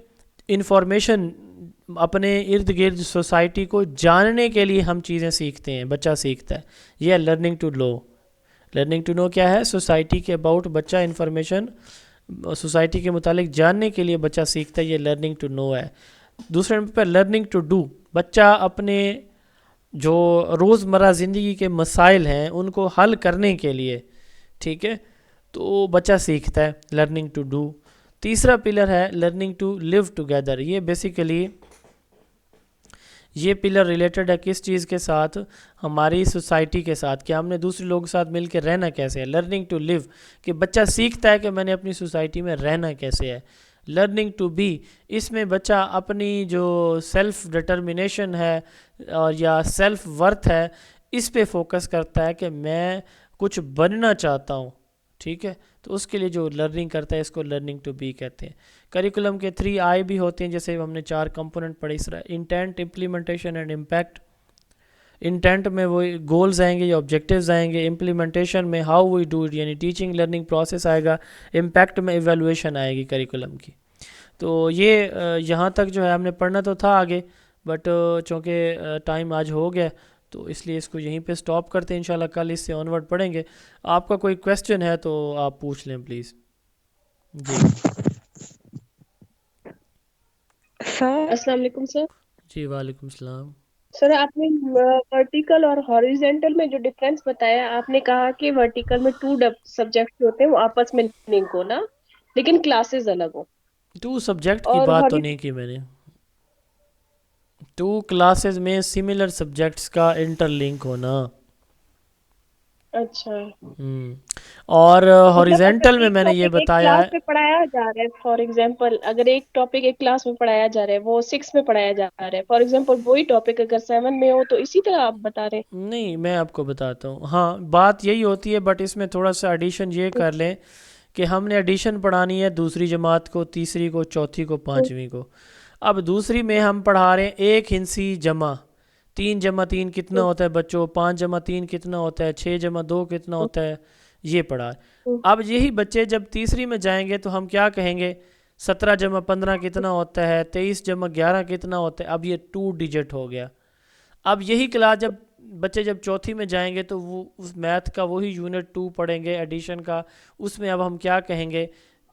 Speaker 1: انفارمیشن اپنے ارد گرد سوسائٹی کو جاننے کے لیے ہم چیزیں سیکھتے ہیں, بچہ سیکھتا ہے. یہ ہے learning to love. Learning to know کیا ہے؟ سوسائٹی کے اباؤٹ بچہ انفارمیشن سوسائٹی کے متعلق جاننے کے لیے بچہ سیکھتا ہے, یہ لرننگ ٹو نو ہے. دوسرے نمبر پر لرننگ ٹو ڈو, بچہ اپنے جو روزمرہ زندگی کے مسائل ہیں ان کو حل کرنے کے لیے, ٹھیک ہے, تو بچہ سیکھتا ہے, لرننگ ٹو ڈو. تیسرا پلر ہے لرننگ ٹو لیو ٹوگیدر. یہ بیسیکلی یہ پلر ریلیٹڈ ہے کس چیز کے ساتھ؟ ہماری سوسائٹی کے ساتھ، کہ ہم نے دوسرے لوگوں کے ساتھ مل کے رہنا کیسے ہے. لرننگ ٹو لیو، کہ بچہ سیکھتا ہے کہ میں نے اپنی سوسائٹی میں رہنا کیسے ہے. لرننگ ٹو بی، اس میں بچہ اپنی جو سیلف ڈٹرمنیشن ہے اور یا سیلف ورتھ ہے اس پہ فوکس کرتا ہے کہ میں کچھ بننا چاہتا ہوں. ٹھیک ہے، تو اس کے لیے جو لرننگ کرتا ہے اس کو لرننگ ٹو بی کہتے ہیں. کریکولم کے 3 آئی بھی ہوتے ہیں، جیسے ہم نے 4 کمپوننٹ پڑھے اس طرح: intent, implementation and impact. Intent میں وہ گولز آئیں گے یا آبجیکٹیوز آئیں گے، امپلیمنٹیشن میں ہاؤ وی ڈو اٹ یعنی ٹیچنگ لرننگ پروسیس آئے گا، امپیکٹ میں ایویلویشن آئے گی کریکولم کی. تو یہ یہاں تک جو ہے ہم نے پڑھنا تو تھا آگے، بٹ چونکہ ٹائم آج ہو گیا تو اس لیے اس کو یہیں پہ سٹاپ کرتے ہیں. انشاءاللہ کل اس سے آنورڈ پڑھیں گے. آپ کا کوئی کویسچن ہے تو آپ پوچھ لیں پلیز. جی
Speaker 8: سر السلام علیکم سر.
Speaker 1: جی وعلیکم السلام.
Speaker 8: سر آپ نے ورٹیکل اور ہاریزونٹل میں جو ڈفرینس بتایا، آپ نے کہا کہ ورٹیکل میں 2 سبجیکٹ ہوتے ہیں وہ آپس میں لنک ہو نا، لیکن کلاسز الگ ہو.
Speaker 1: 2 سبجیکٹ کی
Speaker 8: اور
Speaker 1: بات تو نہیں کی میں نے. 2 کلاسز میں سملر سبجیکٹس کا انٹر لنک ہونا.
Speaker 8: اچھا،
Speaker 1: اور
Speaker 8: مطلب
Speaker 1: ہاریزونٹل
Speaker 8: اگر
Speaker 1: میں
Speaker 8: ایک
Speaker 1: میں نے یہ
Speaker 8: ٹاپک ایک
Speaker 1: بتایا ہے.
Speaker 8: کلاس میں پڑھایا جا رہا ہے، فار ایگزامپل اگر ایک ٹاپک ایک کلاس میں پڑھایا جا رہا ہے وہ 6 میں پڑھایا جا رہا ہے، فار ایگزامپل وہی ٹاپک اگر 7 میں ہو تو اسی طرح آپ بتا رہے ہیں.
Speaker 1: نہیں میں آپ کو بتاتا ہوں. ہاں بات یہی ہوتی ہے، بٹ اس میں تھوڑا سا ایڈیشن یہ کر لیں کہ ہم نے ایڈیشن پڑھانی ہے دوسری جماعت کو، تیسری کو، چوتھی کو، پانچویں کو. اب دوسری میں ہم پڑھا رہے ہیں 1 ہندسی جمع 3 جمع 3 کتنا ہوتا ہے بچوں، 5 جمع 3 کتنا ہوتا ہے، 6 جمع 2 کتنا ہوتا ہے، یہ پڑھا. اب یہی بچے جب تیسری میں جائیں گے تو ہم کیا کہیں گے، 17 جمع 15 کتنا ہوتا ہے، 23 جمع 11 کتنا ہوتا ہے. اب یہ 2 ڈیجٹ ہو گیا. اب یہی کلاس جب بچے جب چوتھی میں جائیں گے تو وہ اس میتھ کا وہی یونٹ 2 پڑھیں گے ایڈیشن کا. اس میں اب ہم کیا کہیں گے،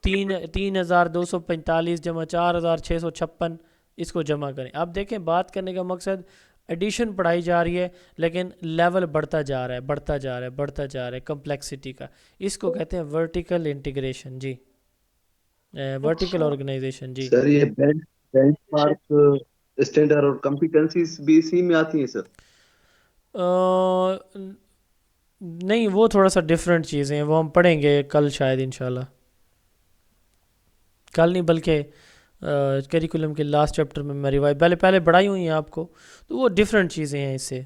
Speaker 1: 3245 جمع 4656 اس کو جمع کریں. اب دیکھیں بات کرنے کا مقصد ایڈیشن پڑھائی جا رہی ہے لیکن لیول بڑھتا جا رہا ہے بڑھتا جا رہا ہے بڑھتا جا رہا ہے کمپلیکسٹی کا. اس کو کہتے ہیں ورٹیکل انٹیگریشن. جی ورٹیکل آرگنائزیشن. جی
Speaker 5: سر یہ بینچ مارک اسٹینڈرڈ اور کمپیٹنسیز بھی اسی میں آتی ہیں سر؟
Speaker 1: نہیں وہ تھوڑا سا ڈفرینٹ چیزیں ہیں، وہ ہم پڑھیں گے کل شاید انشاءاللہ. کل نہیں بلکہ کریکولم کے لاسٹ چیپٹر میں میں ریوائز پہلے پڑھائی ہوئی ہیں آپ کو، تو وہ ڈفرینٹ چیزیں ہیں اس سے.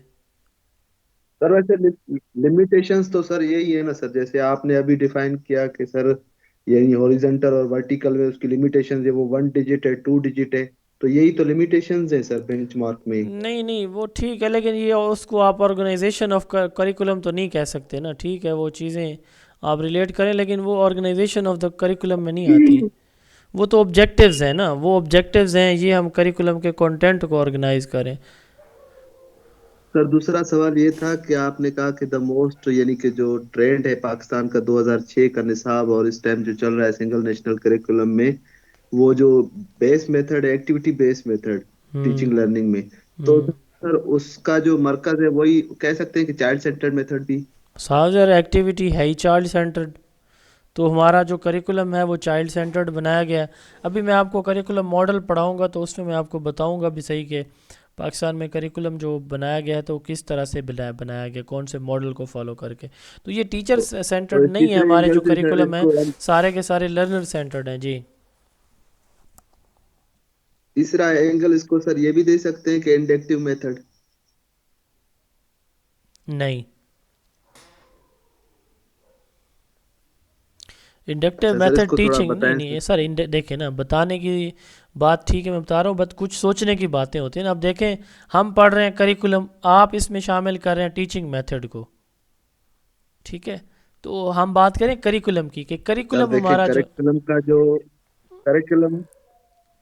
Speaker 5: سر ویسے لمیٹیشنز تو سر یہی ہے نا سر، جیسے آپ نے ابھی ڈیفائن کیا کہ سر یعنی ہاریزونٹل اور ورٹیکل میں اس کی لمیٹیشنز ہے، وہ 1 ڈیجٹ ہے 2 ڈیجٹ ہے، تو یہی تو لمیٹیشنز ہیں سر بینچ مارک میں.
Speaker 1: نہیں وہ ٹھیک ہے، لیکن یہ اس کو آپ آرگنائزیشن آف کریکولم تو نہیں کہہ سکتے نا. ٹھیک ہے وہ چیزیں آپ ریلیٹ کریں لیکن وہ آرگنائزیشن آف دا کریکولم میں نہیں آتی. وہ تو آبجیکٹیوز ہیں نا، وہ آبجیکٹیوز ہیں، یہ ہم کریکولم کے کنٹینٹ کو آرگنائز کریں.
Speaker 5: سر دوسرا سوال یہ تھا کہ آپ نے کہا کہ دا موسٹ یعنی کہ جو ٹرینڈ ہے پاکستان کا 2006 کا نصاب اور اس ٹائم جو چل رہا ہے سنگل نیشنل کریکولم میں، وہ جو بیس میتھڈ ہے ایکٹیویٹی بیس میتھڈ ٹیچنگ لرننگ میں، تو سر اس کا جو مرکز ہے وہی کہہ سکتے ہیں کہ چائلڈ سینٹرڈ میتھڈ بھی.
Speaker 1: صاحب یار ایکٹیویٹی ہے ہی چائلڈ سینٹرڈ، تو ہمارا جو کریکولم ہے وہ چائلڈ سینٹرڈ بنایا گیا ہے. ابھی میں آپ کو کریکولم ماڈل پڑھاؤں گا تو اس میں آپ کو بتاؤں گا بھی صحیح کہ پاکستان میں کریکولم جو بنایا گیا ہے تو کس طرح سے بنایا گیا، کون سے ماڈل کو فالو کر کے. تو یہ ٹیچر سینٹرڈ نہیں ہے، ہمارے جو کریکولم ہیں سارے کے سارے لرنر سینٹرڈ ہیں. جی
Speaker 5: تیسرا اینگل اس کو سر یہ بھی دے سکتے ہیں کہ انڈکٹیو میتھڈ.
Speaker 1: نہیں انڈکٹیو میتھڈ ٹیچنگ نہیں سر. دیکھیں نا بتانے کی بات ٹھیک ہے میں بتا رہا ہوں، بٹ کچھ سوچنے کی باتیں ہوتی ہیں نا. اب دیکھیں ہم پڑھ رہے ہیں کریکولم، آپ اس میں شامل کر رہے ہیں ٹیچنگ میتھڈ کو، ٹھیک ہے. تو ہم بات کریں کریکولم کی کہ کریکولم ہمارا جو
Speaker 5: کریکولم کا جو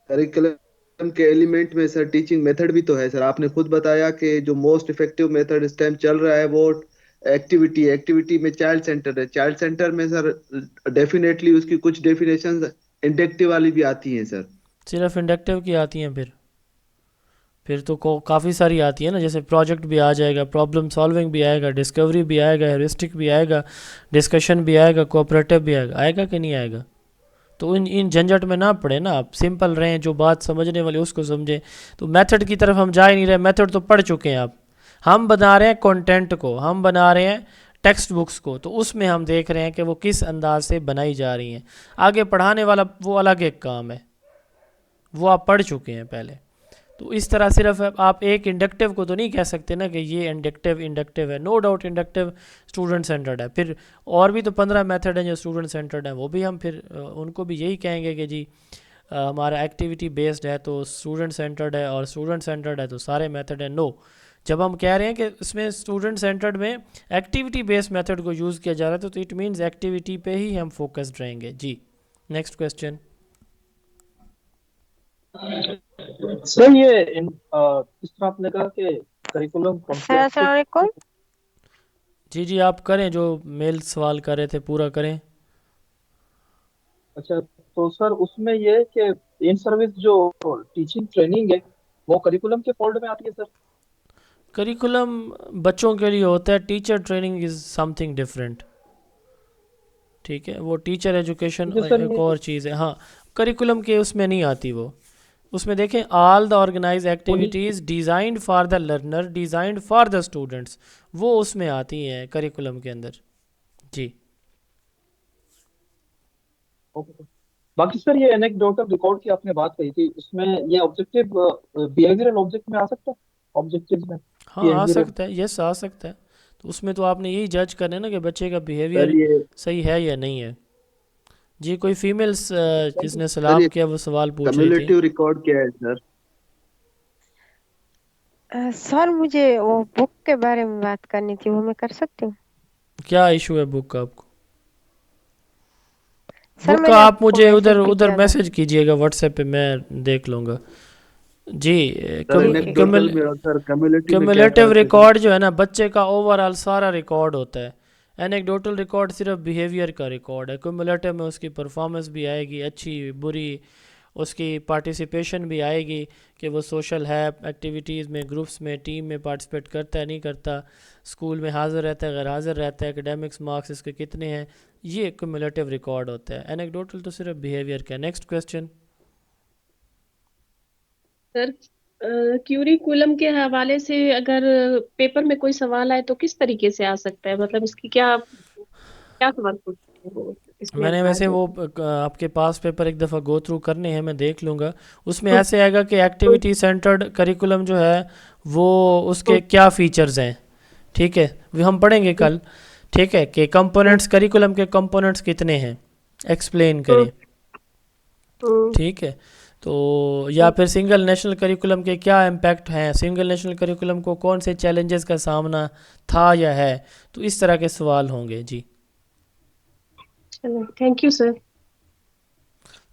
Speaker 5: کریکولم کے ایلیمنٹ میں سر ٹیچنگ میتھڈ بھی تو ہے سر. آپ نے خود بتایا کہ جو موسٹ افیکٹو میتھڈ اس ٹائم چل رہا ہے وہ ایکٹیویٹی میں چائلڈ سینٹر ہے. چائلڈ سینٹر میں سر ڈیفینیٹلی اس کی کچھ ڈیفینیشنز انڈکٹیو والی بھی آتی ہیں سر. صرف
Speaker 1: انڈکٹیو کی آتی ہیں؟ پھر تو کافی ساری آتی ہے نا، جیسے پروجیکٹ بھی آ جائے گا، پرابلم سالونگ بھی آئے گا، ڈسکوری بھی آئے گا، ہیورسٹک بھی آئے گا، ڈسکشن بھی آئے گا، کوآپریٹو بھی آئے گا کہ نہیں آئے گا؟ تو ان جھنجھٹ میں نہ پڑے نا، آپ سمپل رہیں، جو بات سمجھنے والے اس کو سمجھیں. تو میتھڈ کی طرف ہم جا ہی نہیں رہے، میتھڈ تو پڑھ چکے ہیں آپ. ہم بنا رہے ہیں کنٹینٹ کو، ہم بنا رہے ہیں ٹیکسٹ بکس کو، تو اس میں ہم دیکھ رہے ہیں کہ وہ کس انداز سے بنائی جا رہی ہیں. آگے پڑھانے والا وہ الگ ایک کام ہے، وہ آپ پڑھ چکے ہیں پہلے. تو اس طرح صرف آپ ایک انڈکٹیو کو تو نہیں کہہ سکتے نا کہ یہ انڈکٹیو ہے. No doubt inductive student centred ہے. پھر اور بھی تو 15 میتھڈ ہیں جو اسٹوڈنٹ سینٹرڈ ہیں، وہ بھی ہم پھر ان کو بھی یہی کہیں گے کہ جی ہمارا ایکٹیویٹی بیسڈ ہے تو اسٹوڈنٹ سینٹرڈ ہے، اور اسٹوڈنٹ سینٹرڈ ہے تو سارے میتھڈ ہیں. نو، جب ہم کہہ رہے ہیں کہ اس میں اسٹوڈنٹ سینٹرڈ میں ایکٹیویٹی بیسڈ میتھڈ کو یوز کیا جا رہا ہے تو اٹ مینز ایکٹیویٹی پہ ہی ہم فوکسڈ رہیں گے. جی نیکسٹ کویسچن.
Speaker 6: سر یہ اس طرح آپ نے کہا کہ کریکولم
Speaker 9: السلام علیکم.
Speaker 1: جی آپ کریں، جو میل سوال کر رہے تھے پورا کریں.
Speaker 6: اچھا تو سر اس میں یہ ہے کہ ان سروس جو ٹیچنگ ٹریننگ ہے وہ کریکولم کے فولڈ میں آتی ہے سر؟
Speaker 1: کریکولم بچوں کے لیے ہوتا ہے، teacher training is some thing different. ٹھیک ہے، وہ ٹیچر ایجوکیشن ایک اور چیز ہے. ہاں کریکولم کے اس میں نہیں آتی وہ. اس میں دیکھیں all the organise activities designed for the learner designed for the students, وہ اس میں آتی ہیں کریکولم کے اندر. جی
Speaker 6: باقی سر یہ انیکڈوٹل ریکارڈ کی آپ نے بات کہی تھی، اس میں یہ آبجیکٹیو بیہیویئرل آبجیکٹ میں آ سکتا ہے؟ آبجیکٹیو میں
Speaker 1: ہاں آ سکتا ہے، یس آ سکتا ہے. تو اس میں تو آپ نے یہی جج کرنا ہے نا کہ بچے کا بیہیویئر صحیح ہے یا نہیں ہے. جی کوئی فیمیل جس نے سلام کیا وہ سوال پوچھ رہی تھی.
Speaker 5: کمیولیٹیو ریکارڈ کیا ہے سر؟
Speaker 9: سر مجھے وہ بک کے بارے میں بات کرنی تھی، وہ میں کر سکتی ہوں؟
Speaker 1: کیا ایشو ہے بک کا آپ کو؟
Speaker 9: سر
Speaker 1: بک
Speaker 9: میں
Speaker 1: کا
Speaker 9: نے
Speaker 1: آپ مجھے
Speaker 9: میسج بھی
Speaker 1: ادھر
Speaker 9: کیا تھا.
Speaker 1: میسج کیجئے گا واٹس ایپ پہ، میں دیکھ لوں گا. جی کمیولیٹیو ریکارڈ جو ہے نا بچے کا اوور آل سارا ریکارڈ ہوتا ہے. اینیکڈوٹل ریکارڈ صرف بیہیویئر کا ریکارڈ ہے. کمیولیٹیو میں اس کی پرفارمنس بھی آئے گی، اچھی بری، اس کی پارٹیسپیشن بھی آئے گی کہ وہ سوشل ہے، ایکٹیویٹیز میں، گروپس میں، ٹیم میں پارٹیسپیٹ کرتا ہے نہیں کرتا، اسکول میں حاضر رہتا ہے غیر حاضر رہتا ہے، اکیڈیمکس مارکس اس کے کتنے ہیں. یہ کمیولیٹیو ریکارڈ ہوتا ہے. اینیکڈوٹل تو صرف بیہیویئر کا. Next question.
Speaker 8: سر کیوریکولم کے حوالے سے اگر پیپر میں کوئی سوال آئے تو کس طریقے سے آ سکتا ہے؟ مطلب اس کی کیا سوال پوچھتے ہیں وہ اس
Speaker 1: میں نے ویسے وہ آپ کے پاس پیپر ایک دفعہ گو تھرو کرنے ہیں، میں دیکھ لوں گا. اس میں ایسے آئے گا کہ ایکٹیویٹی سینٹرڈ کریکولم جو ہے وہ اس کے کیا فیچرز ہیں. ٹھیک ہے، وہ ہم پڑھیں گے کل. ٹھیک ہے، کہ کمپوننٹس کریکولم کے کمپوننٹس کتنے ہیں ایکسپلین کریں. ٹھیک ہے، تو یا پھر سنگل نیشنل کریکولم کے کیا امپیکٹ ہیں، سنگل نیشنل کریکولم کو کون سے چیلنجز کا سامنا تھا یا ہے. تو اس طرح کے سوال ہوں گے. جی
Speaker 8: تھینک یو سر.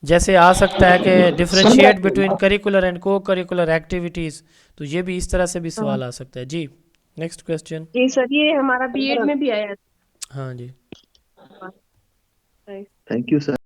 Speaker 1: جیسے آ سکتا ہے کہ differentiate between curricular and co curricular activities, تو یہ بھی اس طرح سے بھی سوال آ سکتا ہے. جی نیکسٹ کویسچن.
Speaker 8: جی سر یہ ہمارا بی ایڈ میں بھی آیا.
Speaker 1: ہاں جی
Speaker 8: تھینک
Speaker 5: یو سر.